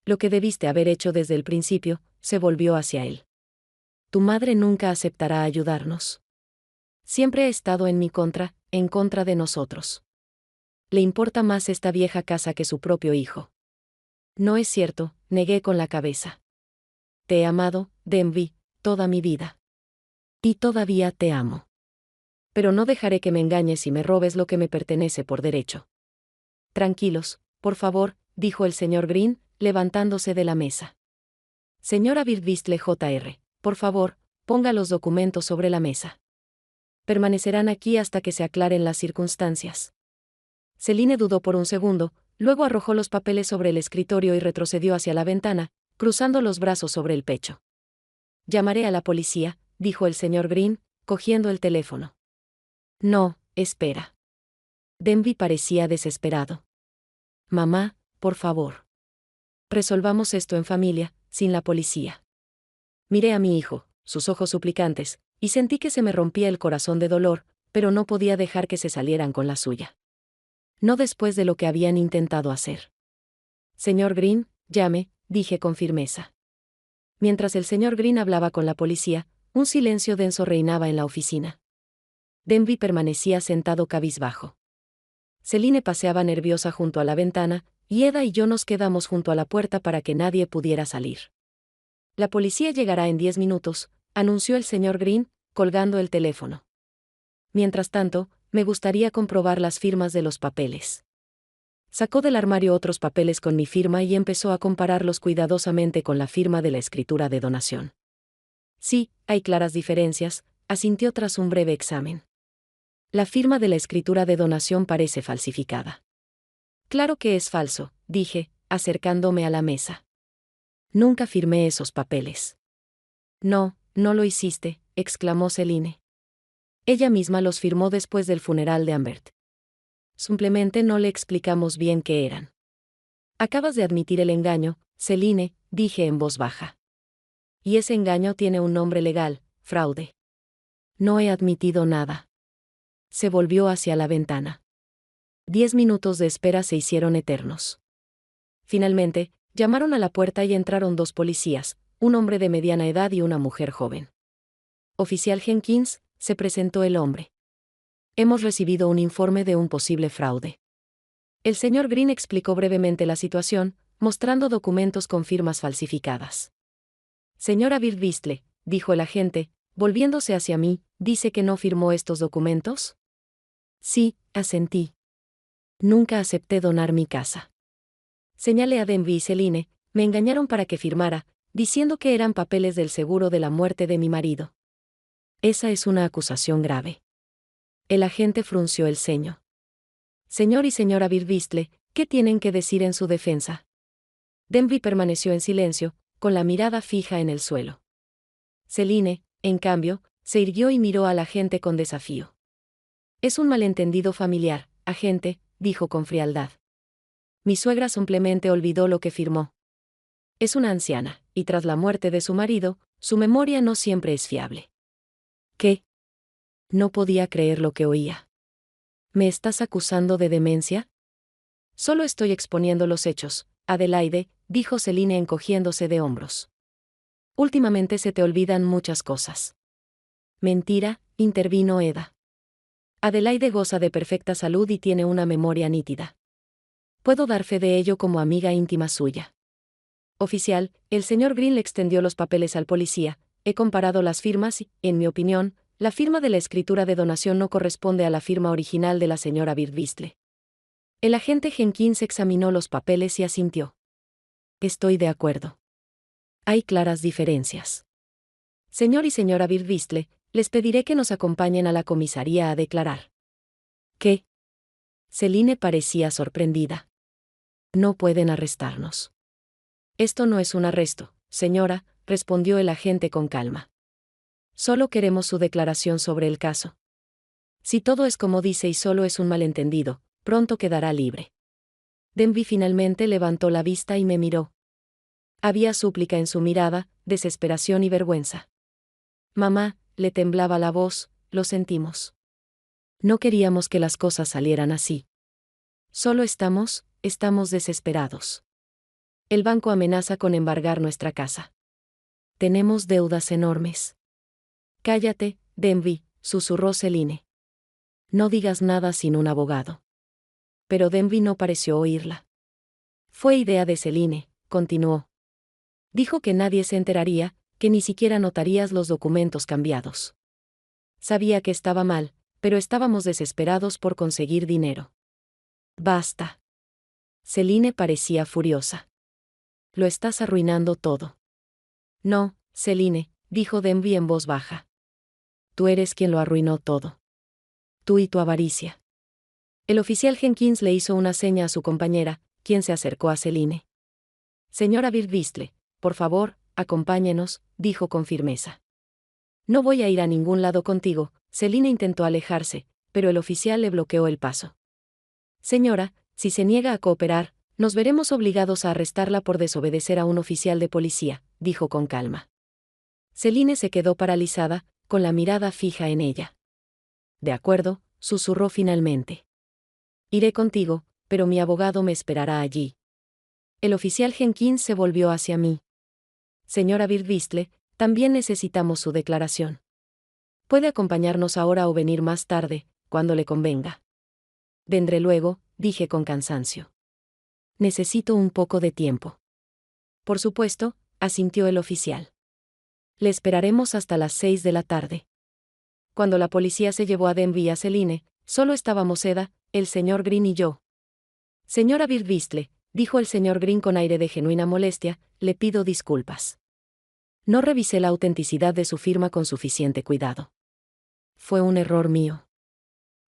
Lo que debiste haber hecho desde el principio, se volvió hacia él. Tu madre nunca aceptará ayudarnos. Siempre ha estado en mi contra, en contra de nosotros. Le importa más esta vieja casa que su propio hijo. No es cierto, negué con la cabeza. Te he amado, Denby, toda mi vida. Y todavía te amo. Pero no dejaré que me engañes y me robes lo que me pertenece por derecho. Tranquilos, por favor, dijo el señor Green, levantándose de la mesa. Señora Birdvistle Jr., por favor, ponga los documentos sobre la mesa. Permanecerán aquí hasta que se aclaren las circunstancias. Celine dudó por un segundo, luego arrojó los papeles sobre el escritorio y retrocedió hacia la ventana, cruzando los brazos sobre el pecho. Llamaré a la policía, dijo el señor Green, cogiendo el teléfono. No, espera. Denby parecía desesperado. Mamá, por favor. Resolvamos esto en familia, sin la policía. Miré a mi hijo, sus ojos suplicantes, y sentí que se me rompía el corazón de dolor, pero no podía dejar que se salieran con la suya. No después de lo que habían intentado hacer. Señor Green, llame, dije con firmeza. Mientras el señor Green hablaba con la policía, un silencio denso reinaba en la oficina. Denby permanecía sentado cabizbajo. Celine paseaba nerviosa junto a la ventana, y Eda y yo nos quedamos junto a la puerta para que nadie pudiera salir. La policía llegará en 10 minutos, anunció el señor Green, colgando el teléfono. Mientras tanto, me gustaría comprobar las firmas de los papeles. Sacó del armario otros papeles con mi firma y empezó a compararlos cuidadosamente con la firma de la escritura de donación. Sí, hay claras diferencias, asintió tras un breve examen. La firma de la escritura de donación parece falsificada. Claro que es falso, dije, acercándome a la mesa. Nunca firmé esos papeles. No, no lo hiciste, exclamó Celine. Ella misma los firmó después del funeral de Ambert. Simplemente no le explicamos bien qué eran. Acabas de admitir el engaño, Celine, dije en voz baja. Y ese engaño tiene un nombre legal, fraude. No he admitido nada. Se volvió hacia la ventana. 10 minutos de espera se hicieron eternos. Finalmente, llamaron a la puerta y entraron 2 policías, un hombre de mediana edad y una mujer joven. Oficial Jenkins, se presentó el hombre. Hemos recibido un informe de un posible fraude. El señor Green explicó brevemente la situación, mostrando documentos con firmas falsificadas. Señora Birdvistle, dijo el agente, volviéndose hacia mí, ¿dice que no firmó estos documentos? Sí, asentí. Nunca acepté donar mi casa. Señalé a Denby y Celine, me engañaron para que firmara, diciendo que eran papeles del seguro de la muerte de mi marido. Esa es una acusación grave. El agente frunció el ceño. Señor y señora Birdvistle, ¿qué tienen que decir en su defensa? Denby permaneció en silencio, con la mirada fija en el suelo. Celine, en cambio, se irguió y miró al agente con desafío. Es un malentendido familiar, agente, dijo con frialdad. Mi suegra simplemente olvidó lo que firmó. Es una anciana, y tras la muerte de su marido, su memoria no siempre es fiable. ¿Qué? No podía creer lo que oía. ¿Me estás acusando de demencia? Solo estoy exponiendo los hechos, Adelaide, dijo Celine encogiéndose de hombros. Últimamente se te olvidan muchas cosas. Mentira, intervino Eda. Adelaide goza de perfecta salud y tiene una memoria nítida. Puedo dar fe de ello como amiga íntima suya. Oficial, el señor Green le extendió los papeles al policía. He comparado las firmas y, en mi opinión, la firma de la escritura de donación no corresponde a la firma original de la señora Birdvistle. El agente Jenkins examinó los papeles y asintió. Estoy de acuerdo. Hay claras diferencias. Señor y señora Birdvistle, les pediré que nos acompañen a la comisaría a declarar. ¿Qué? Celine parecía sorprendida. No pueden arrestarnos. Esto no es un arresto, señora, respondió el agente con calma. Solo queremos su declaración sobre el caso. Si todo es como dice y solo es un malentendido, pronto quedará libre. Denby finalmente levantó la vista y me miró. Había súplica en su mirada, desesperación y vergüenza. Mamá, le temblaba la voz, lo sentimos. No queríamos que las cosas salieran así. Solo estamos desesperados. El banco amenaza con embargar nuestra casa. Tenemos deudas enormes. Cállate, Denby, susurró Celine. No digas nada sin un abogado. Pero Denby no pareció oírla. Fue idea de Celine, continuó. Dijo que nadie se enteraría, que ni siquiera notarías los documentos cambiados. Sabía que estaba mal, pero estábamos desesperados por conseguir dinero. Basta. Celine parecía furiosa. Lo estás arruinando todo. No, Celine, dijo Denby en voz baja. Tú eres quien lo arruinó todo. Tú y tu avaricia. El oficial Jenkins le hizo una seña a su compañera, quien se acercó a Celine. Señora Birdvistle, por favor, acompáñenos, dijo con firmeza. No voy a ir a ningún lado contigo. Celine intentó alejarse, pero el oficial le bloqueó el paso. Señora, si se niega a cooperar, nos veremos obligados a arrestarla por desobedecer a un oficial de policía, dijo con calma. Celine se quedó paralizada, con la mirada fija en ella. De acuerdo, susurró finalmente. Iré contigo, pero mi abogado me esperará allí. El oficial Jenkins se volvió hacia mí. Señora Birdvistle, también necesitamos su declaración. Puede acompañarnos ahora o venir más tarde, cuando le convenga. Vendré luego, dije con cansancio. Necesito un poco de tiempo. Por supuesto, asintió el oficial. Le esperaremos hasta las 6 de la tarde. Cuando la policía se llevó a Denby y a Celine, solo estábamos Eda, el señor Green y yo. Señora Birdvistle, dijo el señor Green con aire de genuina molestia, le pido disculpas. No revisé la autenticidad de su firma con suficiente cuidado. Fue un error mío.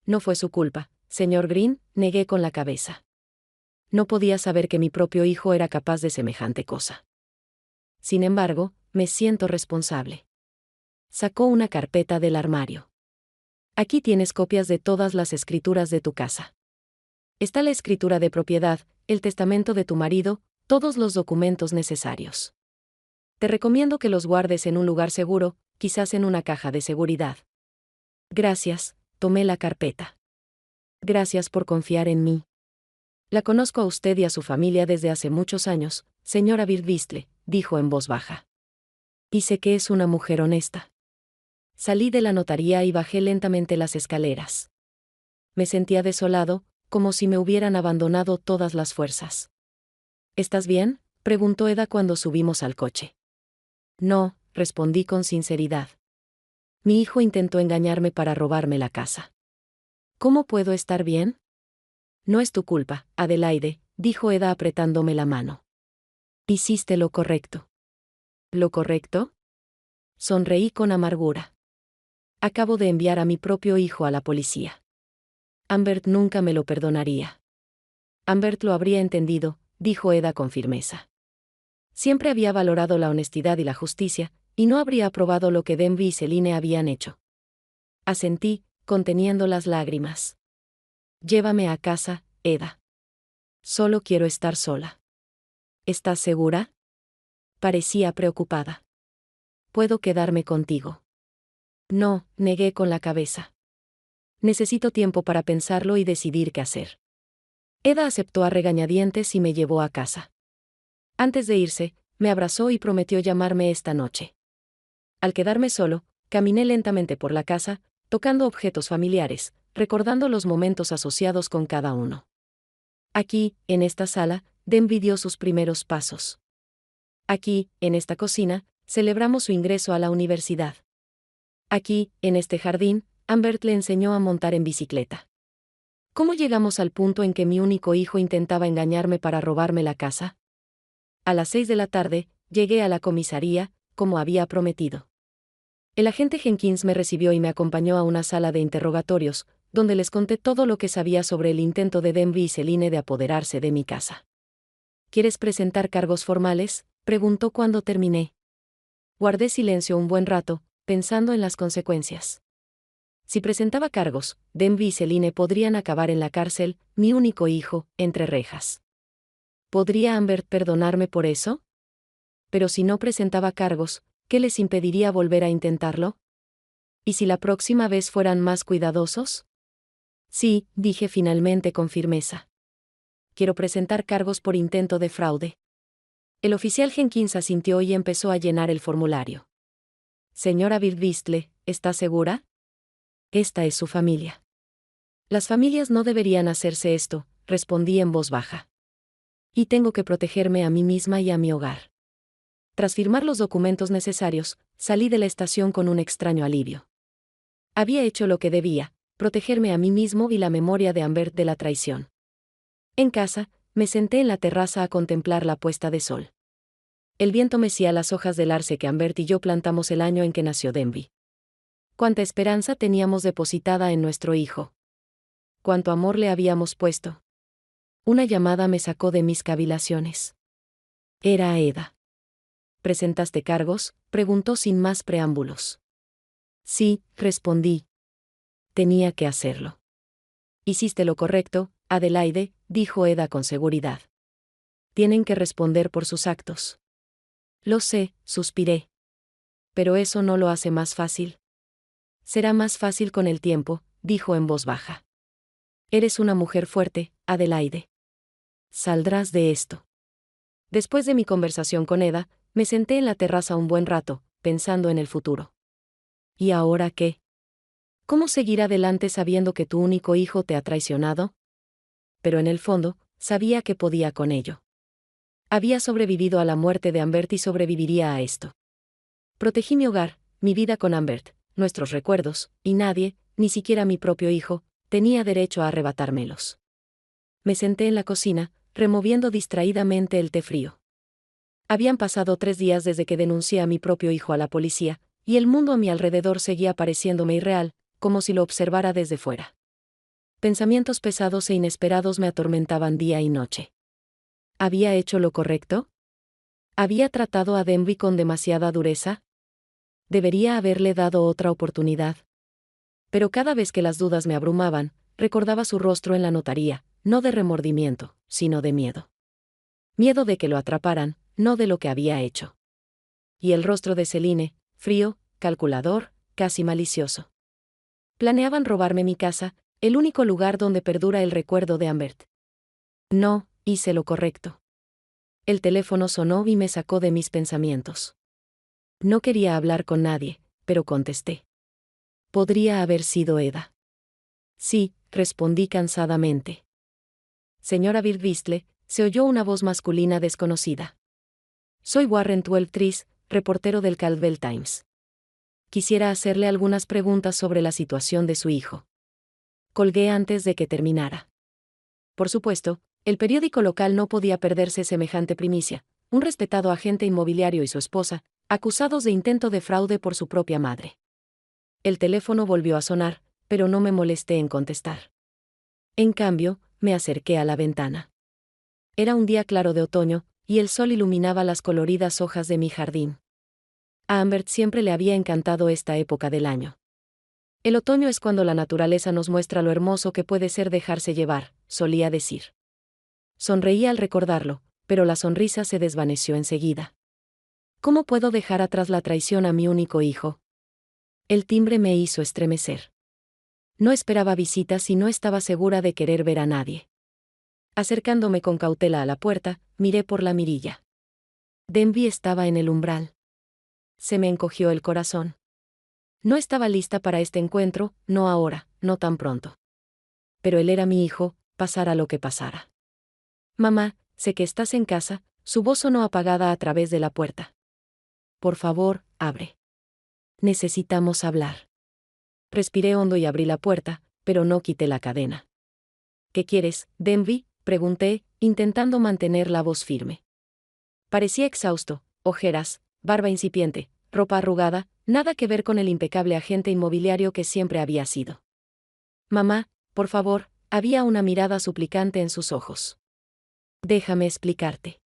No fue su culpa, señor Green, negué con la cabeza. No podía saber que mi propio hijo era capaz de semejante cosa. Sin embargo, me siento responsable. Sacó una carpeta del armario. Aquí tienes copias de todas las escrituras de tu casa. Está la escritura de propiedad, el testamento de tu marido, todos los documentos necesarios. Te recomiendo que los guardes en un lugar seguro, quizás en una caja de seguridad. Gracias, tomé la carpeta. Gracias por confiar en mí. La conozco a usted y a su familia desde hace muchos años, señora Birdvistle, dijo en voz baja. Y sé que es una mujer honesta. Salí de la notaría y bajé lentamente las escaleras. Me sentía desolado, como si me hubieran abandonado todas las fuerzas. ¿Estás bien?, preguntó Eda cuando subimos al coche. No, respondí con sinceridad. Mi hijo intentó engañarme para robarme la casa. ¿Cómo puedo estar bien? No es tu culpa, Adelaide, dijo Eda apretándome la mano. Hiciste lo correcto. ¿Lo correcto? Sonreí con amargura. Acabo de enviar a mi propio hijo a la policía. Ambert nunca me lo perdonaría. Ambert lo habría entendido, dijo Eda con firmeza. Siempre había valorado la honestidad y la justicia, y no habría aprobado lo que Denby y Celine habían hecho. Asentí, conteniendo las lágrimas. Llévame a casa, Eda. Solo quiero estar sola. ¿Estás segura? Parecía preocupada. ¿Puedo quedarme contigo? No, negué con la cabeza. Necesito tiempo para pensarlo y decidir qué hacer. Eda aceptó a regañadientes y me llevó a casa. Antes de irse, me abrazó y prometió llamarme esta noche. Al quedarme solo, caminé lentamente por la casa, tocando objetos familiares, recordando los momentos asociados con cada uno. Aquí, en esta sala, Denby dio sus primeros pasos. Aquí, en esta cocina, celebramos su ingreso a la universidad. Aquí, en este jardín, Ambert le enseñó a montar en bicicleta. ¿Cómo llegamos al punto en que mi único hijo intentaba engañarme para robarme la casa? A las 6 de la tarde, llegué a la comisaría, como había prometido. El agente Jenkins me recibió y me acompañó a una sala de interrogatorios, donde les conté todo lo que sabía sobre el intento de Denby y Celine de apoderarse de mi casa. ¿Quieres presentar cargos formales?, preguntó cuando terminé. Guardé silencio un buen rato, pensando en las consecuencias. Si presentaba cargos, Denby y Celine podrían acabar en la cárcel, mi único hijo, entre rejas. ¿Podría Ambert perdonarme por eso? Pero si no presentaba cargos, ¿qué les impediría volver a intentarlo? ¿Y si la próxima vez fueran más cuidadosos? Sí, dije finalmente con firmeza. Quiero presentar cargos por intento de fraude. El oficial Jenkins asintió y empezó a llenar el formulario. Señora Birdvistle, ¿está segura? Esta es su familia. Las familias no deberían hacerse esto, respondí en voz baja. Y tengo que protegerme a mí misma y a mi hogar. Tras firmar los documentos necesarios, salí de la estación con un extraño alivio. Había hecho lo que debía, protegerme a mí mismo y la memoria de Ambert de la traición. En casa, me senté en la terraza a contemplar la puesta de sol. El viento mecía las hojas del arce que Ambert y yo plantamos el año en que nació Denby. Cuánta esperanza teníamos depositada en nuestro hijo. Cuánto amor le habíamos puesto. Una llamada me sacó de mis cavilaciones. Era Eda. ¿Presentaste cargos?, preguntó sin más preámbulos. Sí, respondí. Tenía que hacerlo. Hiciste lo correcto, Adelaide, dijo Eda con seguridad. Tienen que responder por sus actos. Lo sé, suspiré. Pero eso no lo hace más fácil. Será más fácil con el tiempo, dijo en voz baja. Eres una mujer fuerte, Adelaide. Saldrás de esto. Después de mi conversación con Eda, me senté en la terraza un buen rato, pensando en el futuro. ¿Y ahora qué? ¿Cómo seguir adelante sabiendo que tu único hijo te ha traicionado? Pero en el fondo, sabía que podía con ello. Había sobrevivido a la muerte de Ambert y sobreviviría a esto. Protegí mi hogar, mi vida con Ambert, nuestros recuerdos, y nadie, ni siquiera mi propio hijo, tenía derecho a arrebatármelos. Me senté en la cocina, removiendo distraídamente el té frío. Habían pasado 3 días desde que denuncié a mi propio hijo a la policía, y el mundo a mi alrededor seguía pareciéndome irreal, como si lo observara desde fuera. Pensamientos pesados e inesperados me atormentaban día y noche. ¿Había hecho lo correcto? ¿Había tratado a Denby con demasiada dureza? ¿Debería haberle dado otra oportunidad? Pero cada vez que las dudas me abrumaban, recordaba su rostro en la notaría, no de remordimiento, sino de miedo. Miedo de que lo atraparan, no de lo que había hecho. Y el rostro de Celine, frío, calculador, casi malicioso. Planeaban robarme mi casa, el único lugar donde perdura el recuerdo de Ambert. No, hice lo correcto. El teléfono sonó y me sacó de mis pensamientos. No quería hablar con nadie, pero contesté. Podría haber sido Eda. Sí, respondí cansadamente. Señora Birdvistle, se oyó una voz masculina desconocida. Soy Warren Twelvetrees, reportero del Caldwell Times. Quisiera hacerle algunas preguntas sobre la situación de su hijo. Colgué antes de que terminara. Por supuesto, el periódico local no podía perderse semejante primicia, un respetado agente inmobiliario y su esposa, acusados de intento de fraude por su propia madre. El teléfono volvió a sonar, pero no me molesté en contestar. En cambio, me acerqué a la ventana. Era un día claro de otoño, y el sol iluminaba las coloridas hojas de mi jardín. A Ambert siempre le había encantado esta época del año. El otoño es cuando la naturaleza nos muestra lo hermoso que puede ser dejarse llevar, solía decir. Sonreía al recordarlo, pero la sonrisa se desvaneció enseguida. ¿Cómo puedo dejar atrás la traición a mi único hijo? El timbre me hizo estremecer. No esperaba visitas y no estaba segura de querer ver a nadie. Acercándome con cautela a la puerta, miré por la mirilla. Denby estaba en el umbral. Se me encogió el corazón. No estaba lista para este encuentro, no ahora, no tan pronto. Pero él era mi hijo, pasara lo que pasara. Mamá, sé que estás en casa, su voz sonó apagada a través de la puerta. Por favor, abre. Necesitamos hablar. Respiré hondo y abrí la puerta, pero no quité la cadena. ¿Qué quieres, Denby?, pregunté, intentando mantener la voz firme. Parecía exhausto, ojeras, barba incipiente, ropa arrugada, nada que ver con el impecable agente inmobiliario que siempre había sido. Mamá, por favor, había una mirada suplicante en sus ojos. Déjame explicarte.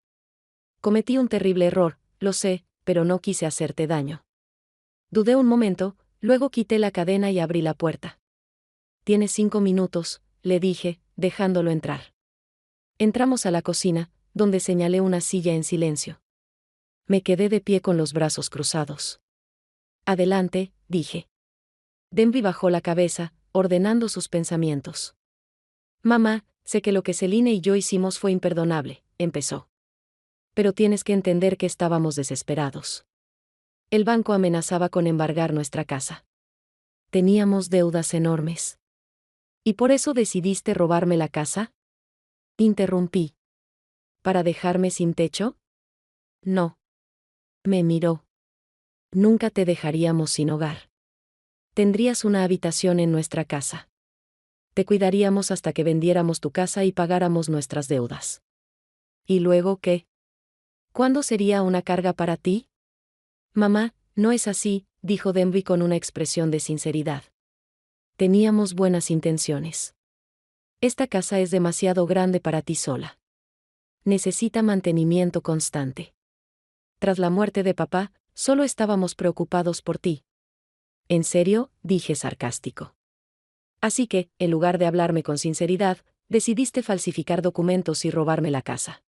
Cometí un terrible error, lo sé, pero no quise hacerte daño. Dudé un momento, luego quité la cadena y abrí la puerta. Tienes 5 minutos, le dije, dejándolo entrar. Entramos a la cocina, donde señalé una silla en silencio. Me quedé de pie con los brazos cruzados. Adelante, dije. Denby bajó la cabeza, ordenando sus pensamientos. Mamá, sé que lo que Celine y yo hicimos fue imperdonable, empezó. Pero tienes que entender que estábamos desesperados. El banco amenazaba con embargar nuestra casa. Teníamos deudas enormes. ¿Y por eso decidiste robarme la casa? Interrumpí. ¿Para dejarme sin techo? No. Me miró. Nunca te dejaríamos sin hogar. Tendrías una habitación en nuestra casa. Te cuidaríamos hasta que vendiéramos tu casa y pagáramos nuestras deudas. ¿Y luego qué? ¿Cuándo sería una carga para ti? Mamá, no es así, dijo Denby con una expresión de sinceridad. Teníamos buenas intenciones. Esta casa es demasiado grande para ti sola. Necesita mantenimiento constante. Tras la muerte de papá, solo estábamos preocupados por ti. ¿En serio?, dije sarcástico. Así que, en lugar de hablarme con sinceridad, decidiste falsificar documentos y robarme la casa.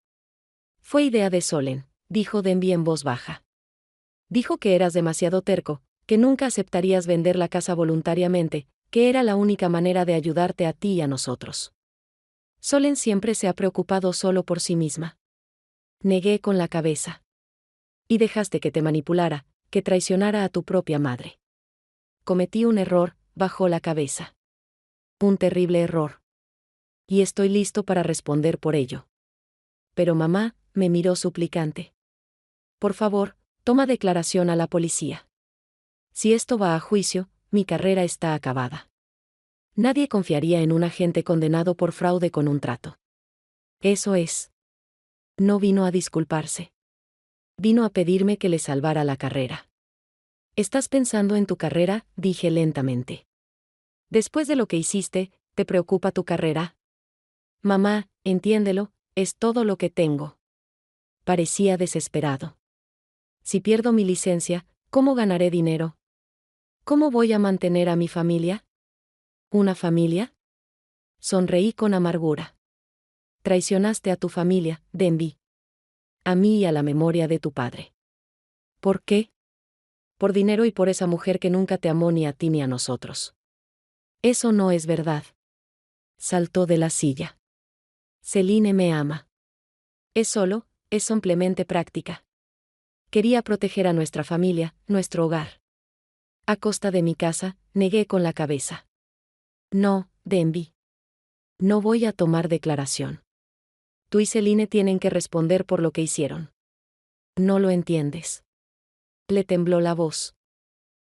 Fue idea de Solen, dijo Denby en voz baja. Dijo que eras demasiado terco, que nunca aceptarías vender la casa voluntariamente, que era la única manera de ayudarte a ti y a nosotros. Solen siempre se ha preocupado solo por sí misma. Negué con la cabeza. Y dejaste que te manipulara, que traicionara a tu propia madre. Cometí un error, bajó la cabeza. Un terrible error. Y estoy listo para responder por ello. Pero mamá, me miró suplicante. Por favor, toma declaración a la policía. Si esto va a juicio, mi carrera está acabada. Nadie confiaría en un agente condenado por fraude con un trato. Eso es. No vino a disculparse. Vino a pedirme que le salvara la carrera. ¿Estás pensando en tu carrera?, dije lentamente. Después de lo que hiciste, ¿te preocupa tu carrera? Mamá, entiéndelo, es todo lo que tengo. Parecía desesperado. Si pierdo mi licencia, ¿cómo ganaré dinero? ¿Cómo voy a mantener a mi familia? ¿Una familia? Sonreí con amargura. Traicionaste a tu familia, Denby. A mí y a la memoria de tu padre. ¿Por qué? Por dinero y por esa mujer que nunca te amó ni a ti ni a nosotros. Eso no es verdad. Saltó de la silla. Celine me ama. Es simplemente práctica. Quería proteger a nuestra familia, nuestro hogar. A costa de mi casa, negué con la cabeza. No, Denby. No voy a tomar declaración. Tú y Celine tienen que responder por lo que hicieron. No lo entiendes. Le tembló la voz.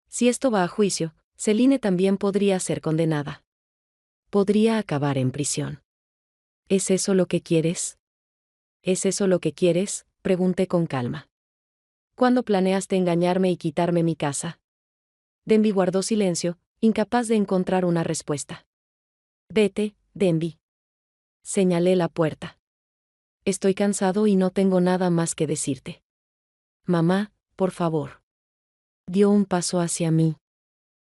Si esto va a juicio, Celine también podría ser condenada. Podría acabar en prisión. ¿Es eso lo que quieres? ¿Es eso lo que quieres?, pregunté con calma. ¿Cuándo planeaste engañarme y quitarme mi casa? Denby guardó silencio, incapaz de encontrar una respuesta. Vete, Denby. Señalé la puerta. Estoy cansado y no tengo nada más que decirte. Mamá, por favor. Dio un paso hacia mí.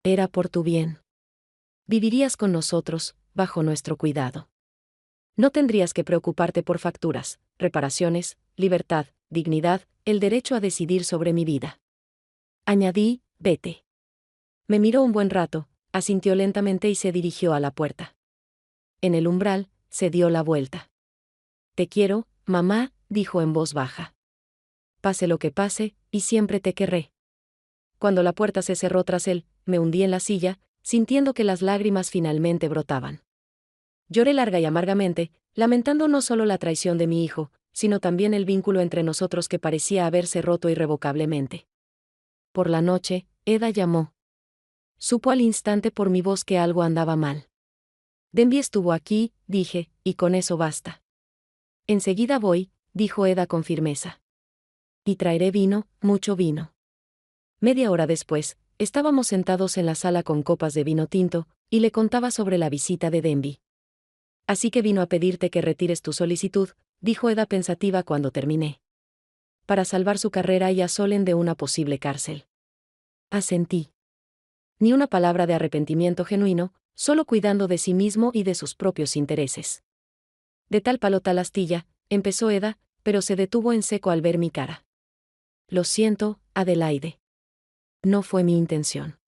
Era por tu bien. Vivirías con nosotros, bajo nuestro cuidado. No tendrías que preocuparte por facturas, reparaciones, libertad, dignidad, el derecho a decidir sobre mi vida. Añadí, vete. Me miró un buen rato, asintió lentamente y se dirigió a la puerta. En el umbral, se dio la vuelta. Te quiero, mamá, dijo en voz baja. Pase lo que pase, y siempre te querré. Cuando la puerta se cerró tras él, me hundí en la silla, sintiendo que las lágrimas finalmente brotaban. Lloré larga y amargamente, lamentando no solo la traición de mi hijo, sino también el vínculo entre nosotros que parecía haberse roto irrevocablemente. Por la noche, Eda llamó. Supo al instante por mi voz que algo andaba mal. Denby estuvo aquí, dije, y con eso basta. Enseguida voy, dijo Eda con firmeza. Y traeré vino, mucho vino. Media hora después, estábamos sentados en la sala con copas de vino tinto, y le contaba sobre la visita de Denby. Así que vino a pedirte que retires tu solicitud, dijo Eda pensativa cuando terminé. Para salvar su carrera y a Solen de una posible cárcel. Asentí. Ni una palabra de arrepentimiento genuino, solo cuidando de sí mismo y de sus propios intereses. De tal palo tal astilla, empezó Eda, pero se detuvo en seco al ver mi cara. Lo siento, Adelaide. No fue mi intención.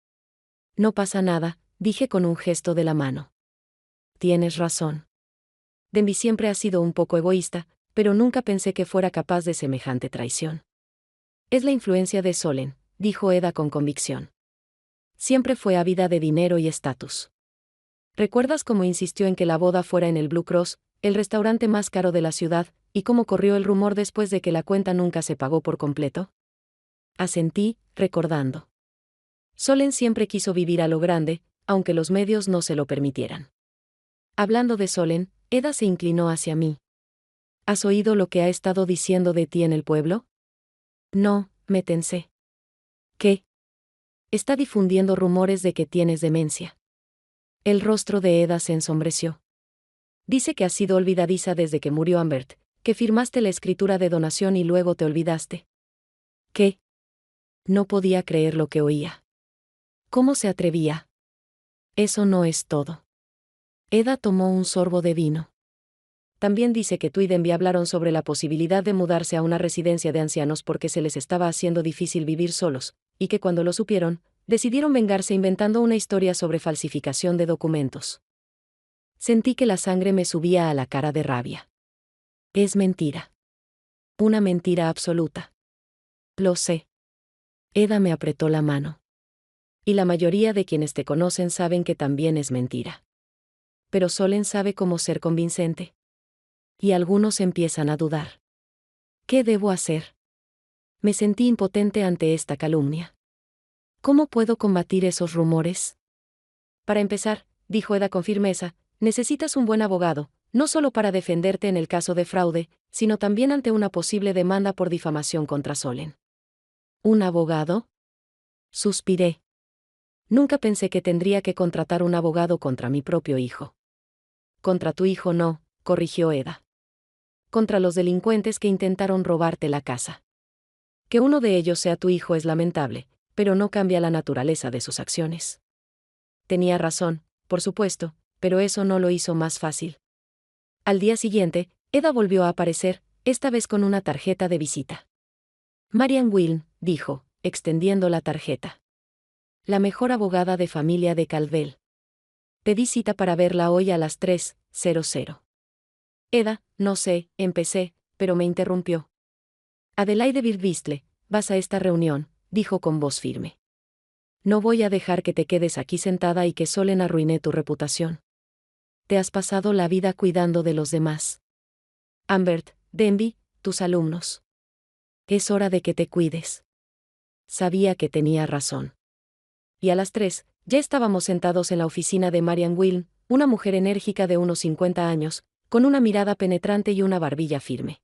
No pasa nada, dije con un gesto de la mano. Tienes razón. Denby siempre ha sido un poco egoísta, pero nunca pensé que fuera capaz de semejante traición. Es la influencia de Solen, dijo Eda con convicción. Siempre fue ávida de dinero y estatus. ¿Recuerdas cómo insistió en que la boda fuera en el Blue Cross, el restaurante más caro de la ciudad, y cómo corrió el rumor después de que la cuenta nunca se pagó por completo? Asentí, recordando. Solen siempre quiso vivir a lo grande, aunque los medios no se lo permitieran. Hablando de Solen, Eda se inclinó hacia mí. ¿Has oído lo que ha estado diciendo de ti en el pueblo? No, me tensé. ¿Qué? Está difundiendo rumores de que tienes demencia. El rostro de Eda se ensombreció. Dice que has sido olvidadiza desde que murió Ambert, que firmaste la escritura de donación y luego te olvidaste. ¿Qué? No podía creer lo que oía. ¿Cómo se atrevía? Eso no es todo. Eda tomó un sorbo de vino. También dice que tú y Denby hablaron sobre la posibilidad de mudarse a una residencia de ancianos porque se les estaba haciendo difícil vivir solos, y que cuando lo supieron, decidieron vengarse inventando una historia sobre falsificación de documentos. Sentí que la sangre me subía a la cara de rabia. Es mentira. Una mentira absoluta. Lo sé. Eda me apretó la mano. Y la mayoría de quienes te conocen saben que también es mentira. Pero Solen sabe cómo ser convincente. Y algunos empiezan a dudar. ¿Qué debo hacer? Me sentí impotente ante esta calumnia. ¿Cómo puedo combatir esos rumores? Para empezar, dijo Eda con firmeza, necesitas un buen abogado, no solo para defenderte en el caso de fraude, sino también ante una posible demanda por difamación contra Solen. ¿Un abogado? Suspiré. Nunca pensé que tendría que contratar un abogado contra mi propio hijo. Contra tu hijo no, corrigió Eda. Contra los delincuentes que intentaron robarte la casa. Que uno de ellos sea tu hijo es lamentable, pero no cambia la naturaleza de sus acciones. Tenía razón, por supuesto, pero eso no lo hizo más fácil. Al día siguiente, Eda volvió a aparecer, esta vez con una tarjeta de visita. Marian Wiln, dijo, extendiendo la tarjeta. La mejor abogada de familia de Caldwell. Pedí cita para verla hoy a las 3:00. Eda, no sé, empecé, pero me interrumpió. Adelaide Birdvistle, vas a esta reunión, dijo con voz firme. No voy a dejar que te quedes aquí sentada y que Solen arruine tu reputación. Te has pasado la vida cuidando de los demás. Ambert, Denby, tus alumnos. Es hora de que te cuides. Sabía que tenía razón. Y a las 3, ya estábamos sentados en la oficina de Marian Wiln, una mujer enérgica de unos 50 años, con una mirada penetrante y una barbilla firme.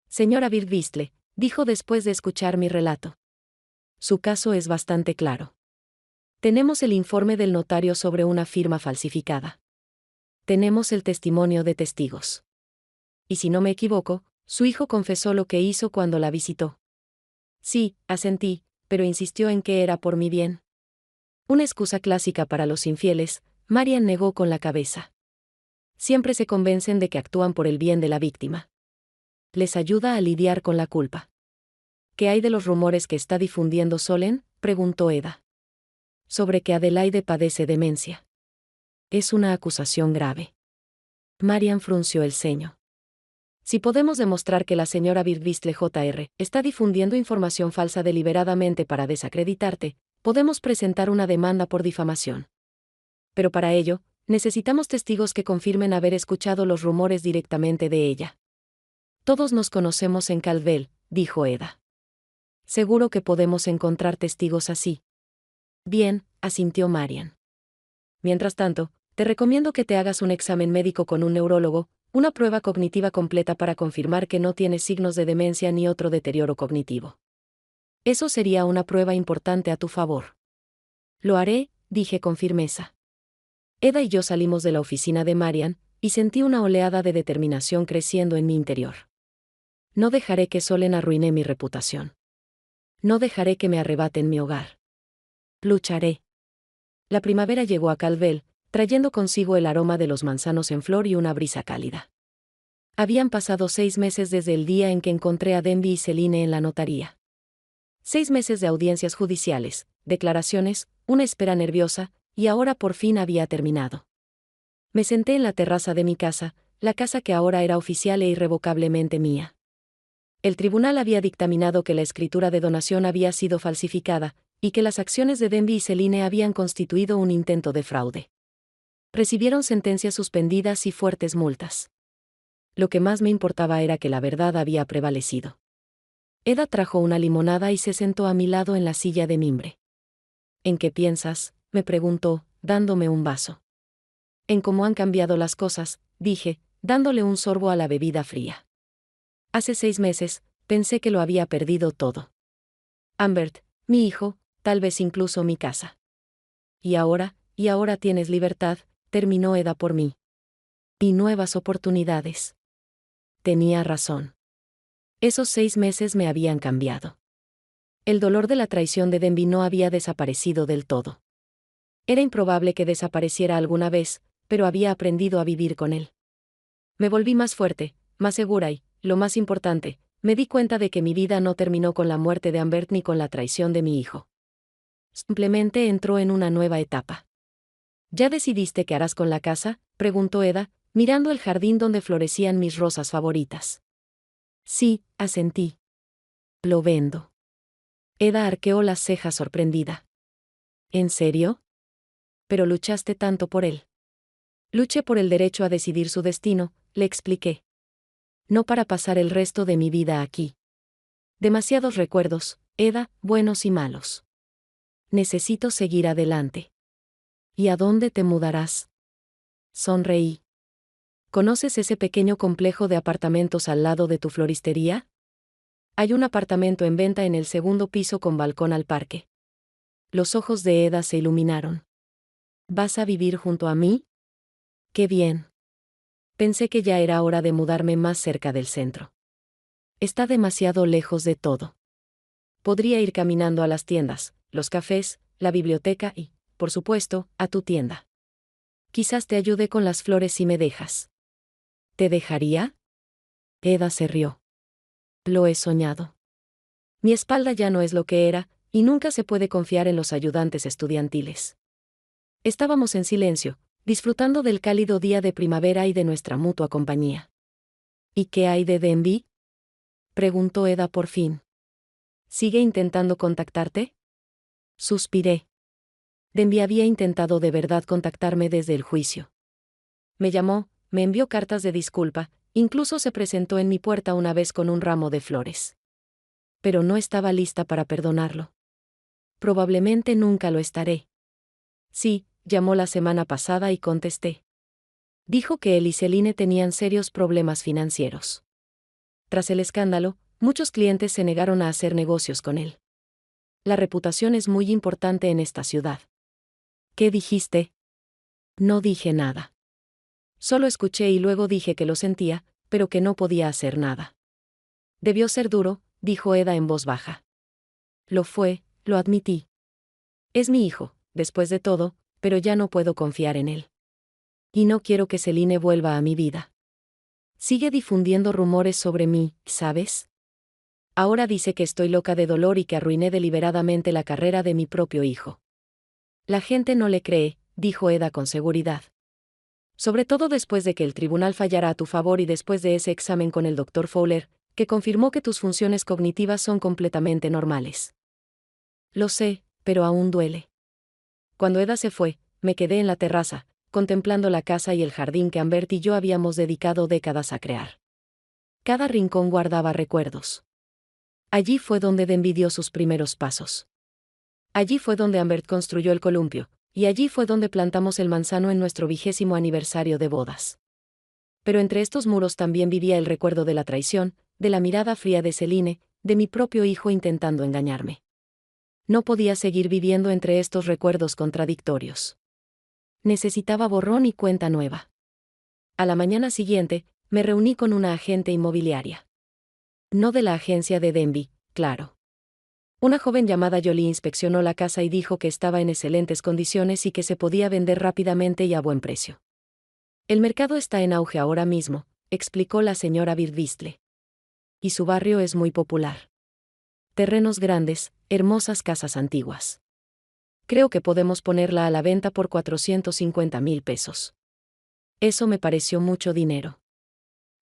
Señora Birdvistle, dijo después de escuchar mi relato. Su caso es bastante claro. Tenemos el informe del notario sobre una firma falsificada. Tenemos el testimonio de testigos. Y si no me equivoco, su hijo confesó lo que hizo cuando la visitó. Sí, asentí, pero insistió en que era por mi bien. Una excusa clásica para los infieles, Marian negó con la cabeza. Siempre se convencen de que actúan por el bien de la víctima. Les ayuda a lidiar con la culpa. ¿Qué hay de los rumores que está difundiendo Solen?, preguntó Eda. Sobre que Adelaide padece demencia. Es una acusación grave. Marian frunció el ceño. Si podemos demostrar que la señora Birdvistle Jr. está difundiendo información falsa deliberadamente para desacreditarte, podemos presentar una demanda por difamación. Pero para ello, necesitamos testigos que confirmen haber escuchado los rumores directamente de ella. Todos nos conocemos en Caldwell, dijo Eda. Seguro que podemos encontrar testigos así. Bien, asintió Marian. Mientras tanto, te recomiendo que te hagas un examen médico con un neurólogo, una prueba cognitiva completa para confirmar que no tienes signos de demencia ni otro deterioro cognitivo. Eso sería una prueba importante a tu favor. Lo haré, dije con firmeza. Eda y yo salimos de la oficina de Marian, y sentí una oleada de determinación creciendo en mi interior. No dejaré que Solen arruine mi reputación. No dejaré que me arrebaten mi hogar. Lucharé. La primavera llegó a Caldwell, trayendo consigo el aroma de los manzanos en flor y una brisa cálida. Habían pasado 6 meses desde el día en que encontré a Denby y Celine en la notaría. 6 meses de audiencias judiciales, declaraciones, una espera nerviosa, y ahora por fin había terminado. Me senté en la terraza de mi casa, la casa que ahora era oficial e irrevocablemente mía. El tribunal había dictaminado que la escritura de donación había sido falsificada, y que las acciones de Denby y Celine habían constituido un intento de fraude. Recibieron sentencias suspendidas y fuertes multas. Lo que más me importaba era que la verdad había prevalecido. Eda trajo una limonada y se sentó a mi lado en la silla de mimbre. ¿En qué piensas?, me preguntó, dándome un vaso. En cómo han cambiado las cosas, dije, dándole un sorbo a la bebida fría. Hace 6 meses, pensé que lo había perdido todo. Ambert, mi hijo, tal vez incluso mi casa. Y ahora tienes libertad, terminó Eda por mí. Y nuevas oportunidades. Tenía razón. Esos 6 meses me habían cambiado. El dolor de la traición de Denby no había desaparecido del todo. Era improbable que desapareciera alguna vez, pero había aprendido a vivir con él. Me volví más fuerte, más segura y, lo más importante, me di cuenta de que mi vida no terminó con la muerte de Ambert ni con la traición de mi hijo. Simplemente entró en una nueva etapa. ¿Ya decidiste qué harás con la casa?, preguntó Eda, mirando el jardín donde florecían mis rosas favoritas. Sí, asentí. Lo vendo. Eda arqueó las cejas sorprendida. ¿En serio? Pero luchaste tanto por él. Luché por el derecho a decidir su destino, le expliqué. No para pasar el resto de mi vida aquí. Demasiados recuerdos, Eda, buenos y malos. Necesito seguir adelante. ¿Y a dónde te mudarás? Sonreí. ¿Conoces ese pequeño complejo de apartamentos al lado de tu floristería? Hay un apartamento en venta en el 2.º piso con balcón al parque. Los ojos de Eda se iluminaron. ¿Vas a vivir junto a mí? ¡Qué bien! Pensé que ya era hora de mudarme más cerca del centro. Está demasiado lejos de todo. Podría ir caminando a las tiendas, los cafés, la biblioteca y, por supuesto, a tu tienda. Quizás te ayude con las flores si me dejas. ¿Te dejaría? Eda se rió. Lo he soñado. Mi espalda ya no es lo que era, y nunca se puede confiar en los ayudantes estudiantiles. Estábamos en silencio, disfrutando del cálido día de primavera y de nuestra mutua compañía. ¿Y qué hay de Denby?, preguntó Eda por fin. ¿Sigue intentando contactarte? Suspiré. Denby había intentado de verdad contactarme desde el juicio. Me llamó, me envió cartas de disculpa, incluso se presentó en mi puerta una vez con un ramo de flores. Pero no estaba lista para perdonarlo. Probablemente nunca lo estaré. Sí, llamó la semana pasada y contesté. Dijo que él y Celine tenían serios problemas financieros. Tras el escándalo, muchos clientes se negaron a hacer negocios con él. La reputación es muy importante en esta ciudad. ¿Qué dijiste? No dije nada. Solo escuché y luego dije que lo sentía, pero que no podía hacer nada. Debió ser duro, dijo Eda en voz baja. Lo fue, lo admití. Es mi hijo, después de todo, pero ya no puedo confiar en él. Y no quiero que Celine vuelva a mi vida. Sigue difundiendo rumores sobre mí, ¿sabes? Ahora dice que estoy loca de dolor y que arruiné deliberadamente la carrera de mi propio hijo. La gente no le cree, dijo Eda con seguridad. Sobre todo después de que el tribunal fallara a tu favor y después de ese examen con el Dr. Fowler, que confirmó que tus funciones cognitivas son completamente normales. Lo sé, pero aún duele. Cuando Eda se fue, me quedé en la terraza, contemplando la casa y el jardín que Ambert y yo habíamos dedicado décadas a crear. Cada rincón guardaba recuerdos. Allí fue donde Denby dio sus primeros pasos. Allí fue donde Ambert construyó el columpio, y allí fue donde plantamos el manzano en nuestro 20º aniversario de bodas. Pero entre estos muros también vivía el recuerdo de la traición, de la mirada fría de Celine, de mi propio hijo intentando engañarme. No podía seguir viviendo entre estos recuerdos contradictorios. Necesitaba borrón y cuenta nueva. A la mañana siguiente, me reuní con una agente inmobiliaria. No de la agencia de Denby, claro. Una joven llamada Jolie inspeccionó la casa y dijo que estaba en excelentes condiciones y que se podía vender rápidamente y a buen precio. El mercado está en auge ahora mismo, explicó la señora Birdvistle. Y su barrio es muy popular. Terrenos grandes, hermosas casas antiguas. Creo que podemos ponerla a la venta por 450,000 pesos. Eso me pareció mucho dinero.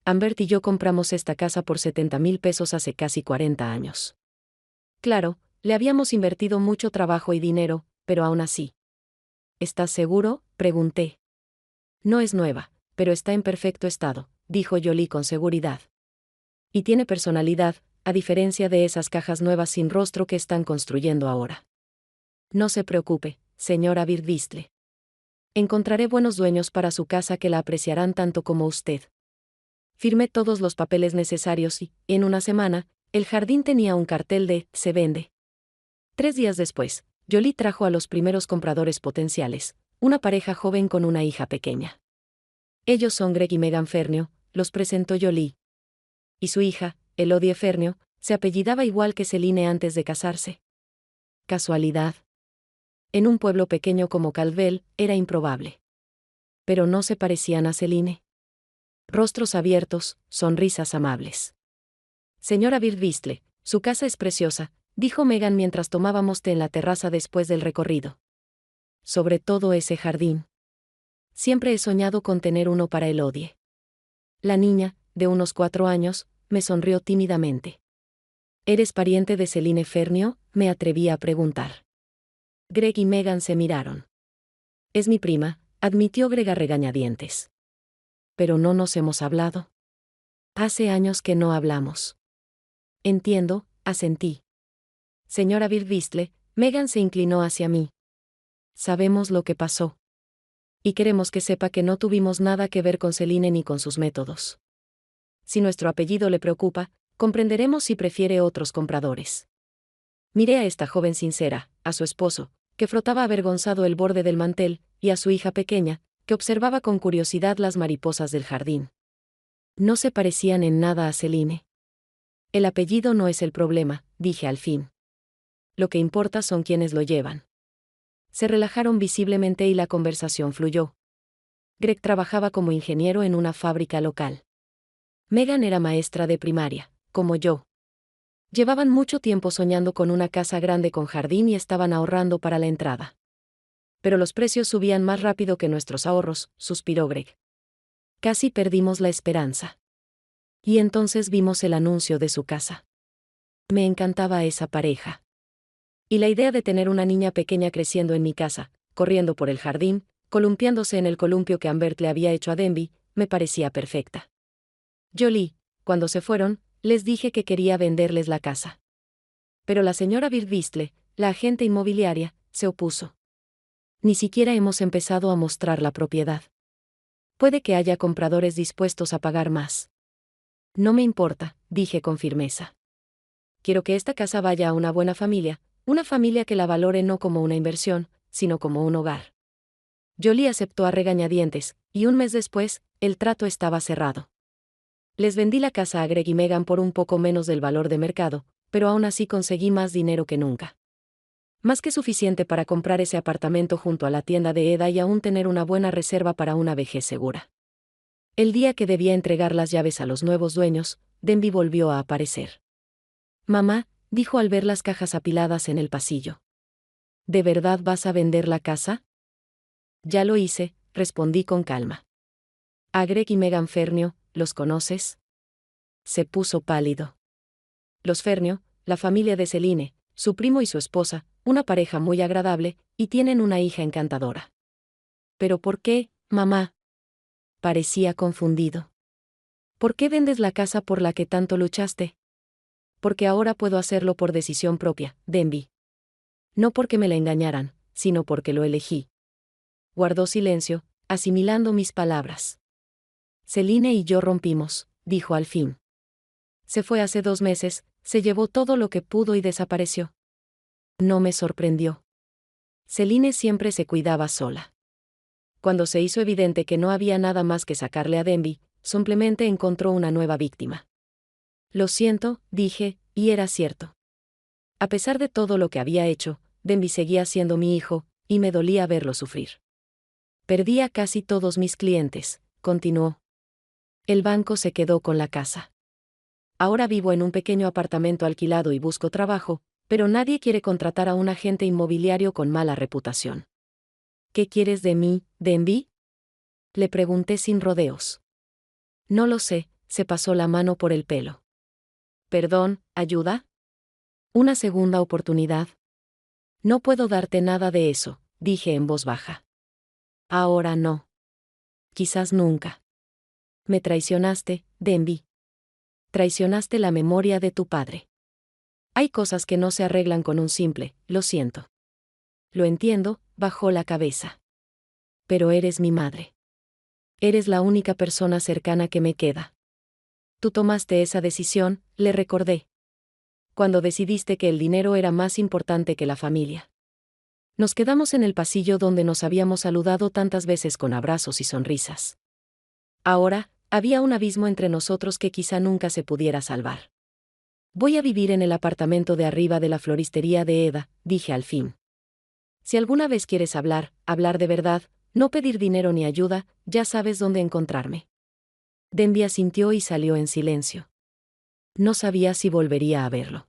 Ambert y yo compramos esta casa por 70,000 pesos hace casi 40 años. Claro, Le habíamos invertido mucho trabajo y dinero, pero aún así. ¿Estás seguro?, pregunté. No es nueva, pero está en perfecto estado, dijo Jolie con seguridad. Y tiene personalidad, a diferencia de esas cajas nuevas sin rostro que están construyendo ahora. No se preocupe, señora Birdvistle. Encontraré buenos dueños para su casa que la apreciarán tanto como usted. Firmé todos los papeles necesarios y, en una semana, el jardín tenía un cartel de «Se vende». 3 días después, Jolie trajo a los primeros compradores potenciales, una pareja joven con una hija pequeña. Ellos son Greg y Megan Fernio, los presentó Jolie. Y su hija, Elodie Fernio, se apellidaba igual que Celine antes de casarse. ¿Casualidad? En un pueblo pequeño como Calvel, era improbable. Pero no se parecían a Celine. Rostros abiertos, sonrisas amables. Señora Birdvistle, su casa es preciosa, dijo Megan mientras tomábamos té en la terraza después del recorrido. Sobre todo ese jardín. Siempre he soñado con tener uno para Elodie. La niña, de unos 4 años, me sonrió tímidamente. ¿Eres pariente de Celine Fernio?, me atreví a preguntar. Greg y Megan se miraron. Es mi prima, admitió Greg a regañadientes. Pero no nos hemos hablado. Hace años que no hablamos. Entiendo, asentí. Señora Birdvistle, Megan se inclinó hacia mí. Sabemos lo que pasó. Y queremos que sepa que no tuvimos nada que ver con Celine ni con sus métodos. Si nuestro apellido le preocupa, comprenderemos si prefiere otros compradores. Miré a esta joven sincera, a su esposo, que frotaba avergonzado el borde del mantel, y a su hija pequeña, que observaba con curiosidad las mariposas del jardín. No se parecían en nada a Celine. El apellido no es el problema, dije al fin. Lo que importa son quienes lo llevan. Se relajaron visiblemente y la conversación fluyó. Greg trabajaba como ingeniero en una fábrica local. Megan era maestra de primaria, como yo. Llevaban mucho tiempo soñando con una casa grande con jardín y estaban ahorrando para la entrada. Pero los precios subían más rápido que nuestros ahorros, suspiró Greg. Casi perdimos la esperanza. Y entonces vimos el anuncio de su casa. Me encantaba esa pareja. Y la idea de tener una niña pequeña creciendo en mi casa, corriendo por el jardín, columpiándose en el columpio que Ambert le había hecho a Denby, me parecía perfecta. Jolie, cuando se fueron, les dije que quería venderles la casa. Pero la señora Birdvistle, la agente inmobiliaria, se opuso. Ni siquiera hemos empezado a mostrar la propiedad. Puede que haya compradores dispuestos a pagar más. No me importa, dije con firmeza. Quiero que esta casa vaya a una buena familia, una familia que la valore no como una inversión, sino como un hogar. Jolie aceptó a regañadientes, y un mes después, el trato estaba cerrado. Les vendí la casa a Greg y Megan por un poco menos del valor de mercado, pero aún así conseguí más dinero que nunca. Más que suficiente para comprar ese apartamento junto a la tienda de Eda y aún tener una buena reserva para una vejez segura. El día que debía entregar las llaves a los nuevos dueños, Denby volvió a aparecer. Mamá, dijo al ver las cajas apiladas en el pasillo. ¿De verdad vas a vender la casa? Ya lo hice, respondí con calma. A Greg y Megan Fernio, ¿los conoces? Se puso pálido. Los Fernio, la familia de Celine, su primo y su esposa, una pareja muy agradable, y tienen una hija encantadora. ¿Pero por qué, mamá? Parecía confundido. ¿Por qué vendes la casa por la que tanto luchaste? Porque ahora puedo hacerlo por decisión propia, Denby. No porque me la engañaran, sino porque lo elegí. Guardó silencio, asimilando mis palabras. Celine y yo rompimos, dijo al fin. Se fue hace 2 meses, se llevó todo lo que pudo y desapareció. No me sorprendió. Celine siempre se cuidaba sola. Cuando se hizo evidente que no había nada más que sacarle a Denby, simplemente encontró una nueva víctima. Lo siento, dije, y era cierto. A pesar de todo lo que había hecho, Denby seguía siendo mi hijo, y me dolía verlo sufrir. Perdí a casi todos mis clientes, continuó. El banco se quedó con la casa. Ahora vivo en un pequeño apartamento alquilado y busco trabajo, pero nadie quiere contratar a un agente inmobiliario con mala reputación. ¿Qué quieres de mí, Denby? Le pregunté sin rodeos. No lo sé, se pasó la mano por el pelo. Perdón, ¿ayuda? Una segunda oportunidad. No puedo darte nada de eso, dije en voz baja. Ahora no. Quizás nunca. Me traicionaste, Denby. Traicionaste la memoria de tu padre. Hay cosas que no se arreglan con un simple, lo siento. Lo entiendo, bajó la cabeza. Pero eres mi madre. Eres la única persona cercana que me queda. Tú tomaste esa decisión, le recordé. Cuando decidiste que el dinero era más importante que la familia. Nos quedamos en el pasillo donde nos habíamos saludado tantas veces con abrazos y sonrisas. Ahora, había un abismo entre nosotros que quizá nunca se pudiera salvar. Voy a vivir en el apartamento de arriba de la floristería de Eda, dije al fin. Si alguna vez quieres hablar de verdad, no pedir dinero ni ayuda, ya sabes dónde encontrarme. Denby asintió y salió en silencio. No sabía si volvería a verlo.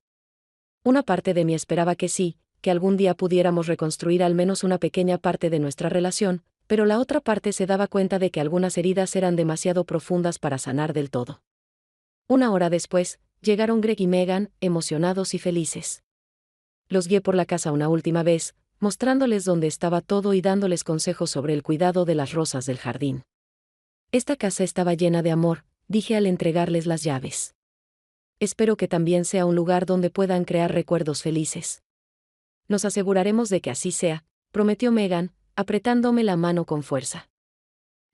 Una parte de mí esperaba que sí, que algún día pudiéramos reconstruir al menos una pequeña parte de nuestra relación, pero la otra parte se daba cuenta de que algunas heridas eran demasiado profundas para sanar del todo. Una hora después, llegaron Greg y Megan, emocionados y felices. Los guié por la casa una última vez, mostrándoles dónde estaba todo y dándoles consejos sobre el cuidado de las rosas del jardín. Esta casa estaba llena de amor, dije al entregarles las llaves. Espero que también sea un lugar donde puedan crear recuerdos felices. Nos aseguraremos de que así sea, prometió Megan, apretándome la mano con fuerza.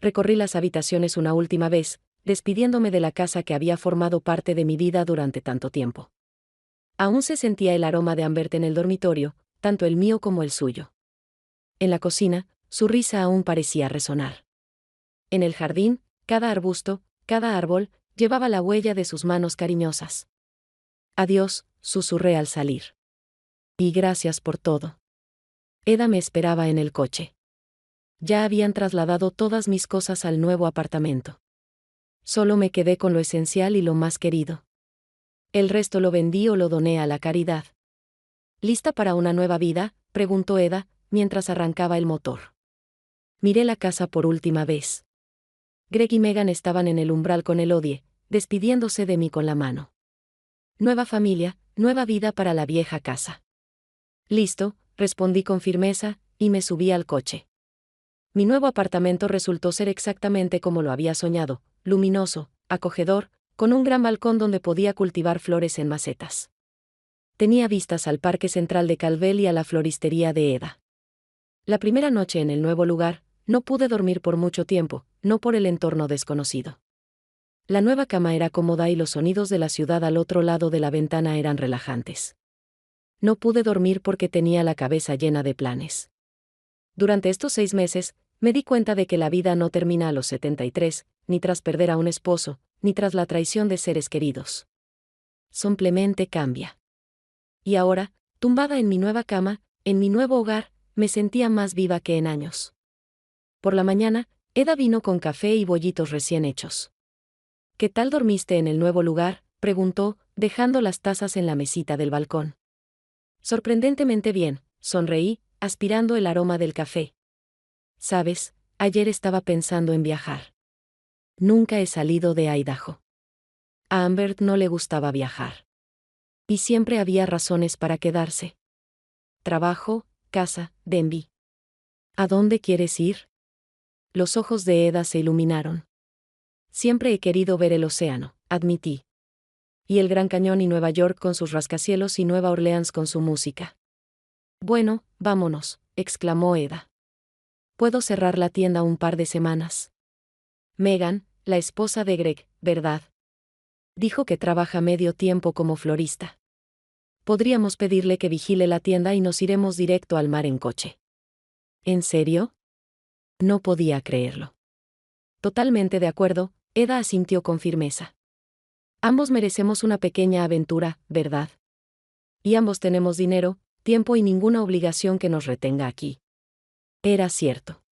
Recorrí las habitaciones una última vez, despidiéndome de la casa que había formado parte de mi vida durante tanto tiempo. Aún se sentía el aroma de Ambert en el dormitorio, tanto el mío como el suyo. En la cocina, su risa aún parecía resonar. En el jardín, cada arbusto, cada árbol, llevaba la huella de sus manos cariñosas. Adiós, susurré al salir. Y gracias por todo. Eda me esperaba en el coche. Ya habían trasladado todas mis cosas al nuevo apartamento. Solo me quedé con lo esencial y lo más querido. El resto lo vendí o lo doné a la caridad. ¿Lista para una nueva vida?, preguntó Eda, mientras arrancaba el motor. Miré la casa por última vez. Greg y Megan estaban en el umbral con Elodie, despidiéndose de mí con la mano. Nueva familia, nueva vida para la vieja casa. Listo, respondí con firmeza, y me subí al coche. Mi nuevo apartamento resultó ser exactamente como lo había soñado, luminoso, acogedor, con un gran balcón donde podía cultivar flores en macetas. Tenía vistas al Parque Central de Calvel y a la floristería de Eda. La primera noche en el nuevo lugar, no pude dormir por mucho tiempo, no por el entorno desconocido. La nueva cama era cómoda y los sonidos de la ciudad al otro lado de la ventana eran relajantes. No pude dormir porque tenía la cabeza llena de planes. Durante estos 6 meses, me di cuenta de que la vida no termina a los 73, ni tras perder a un esposo, ni tras la traición de seres queridos. Simplemente cambia. Y ahora, tumbada en mi nueva cama, en mi nuevo hogar, me sentía más viva que en años. Por la mañana, Eda vino con café y bollitos recién hechos. ¿Qué tal dormiste en el nuevo lugar?, preguntó, dejando las tazas en la mesita del balcón. Sorprendentemente bien, sonreí, aspirando el aroma del café. Sabes, ayer estaba pensando en viajar. Nunca he salido de Idaho. A Ambert no le gustaba viajar. Y siempre había razones para quedarse. Trabajo, casa, Denby. ¿A dónde quieres ir? Los ojos de Eda se iluminaron. Siempre he querido ver el océano, admití. Y el Gran Cañón y Nueva York con sus rascacielos y Nueva Orleans con su música. Bueno, vámonos, exclamó Eda. Puedo cerrar la tienda un par de semanas. Megan, la esposa de Greg, ¿verdad? Dijo que trabaja medio tiempo como florista. Podríamos pedirle que vigile la tienda y nos iremos directo al mar en coche. ¿En serio? No podía creerlo. Totalmente de acuerdo, Eda asintió con firmeza. Ambos merecemos una pequeña aventura, ¿verdad? Y ambos tenemos dinero, tiempo y ninguna obligación que nos retenga aquí. Era cierto.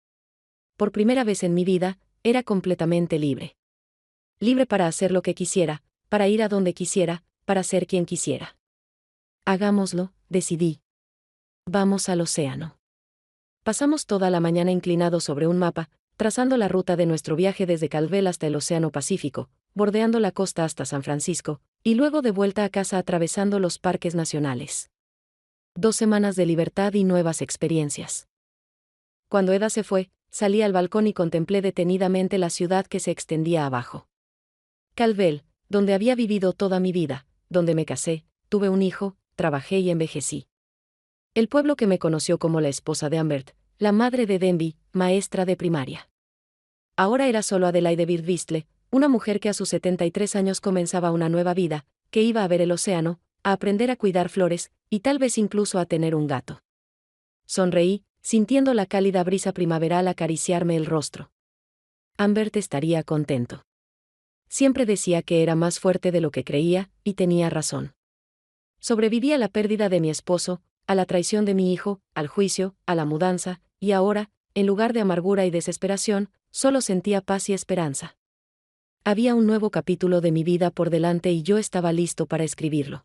Por primera vez en mi vida, era completamente libre. Libre para hacer lo que quisiera, para ir a donde quisiera, para ser quien quisiera. Hagámoslo, decidí. Vamos al océano. Pasamos toda la mañana inclinados sobre un mapa, trazando la ruta de nuestro viaje desde Calvel hasta el Océano Pacífico, bordeando la costa hasta San Francisco, Y luego de vuelta a casa atravesando los parques nacionales. 2 semanas de libertad y nuevas experiencias. Cuando Eda se fue, salí al balcón y contemplé detenidamente la ciudad que se extendía abajo. Calvel, donde había vivido toda mi vida, donde me casé, tuve un hijo, trabajé y envejecí. El pueblo que me conoció como la esposa de Ambert, la madre de Denby, maestra de primaria. Ahora era solo Adelaide Birdvistle, una mujer que a sus 73 años comenzaba una nueva vida, que iba a ver el océano, a aprender a cuidar flores, y tal vez incluso a tener un gato. Sonreí, sintiendo la cálida brisa primaveral acariciarme el rostro. Ambert estaría contento. Siempre decía que era más fuerte de lo que creía, y tenía razón. Sobreviví a la pérdida de mi esposo, a la traición de mi hijo, al juicio, a la mudanza, y ahora, en lugar de amargura y desesperación, solo sentía paz y esperanza. Había un nuevo capítulo de mi vida por delante y yo estaba listo para escribirlo.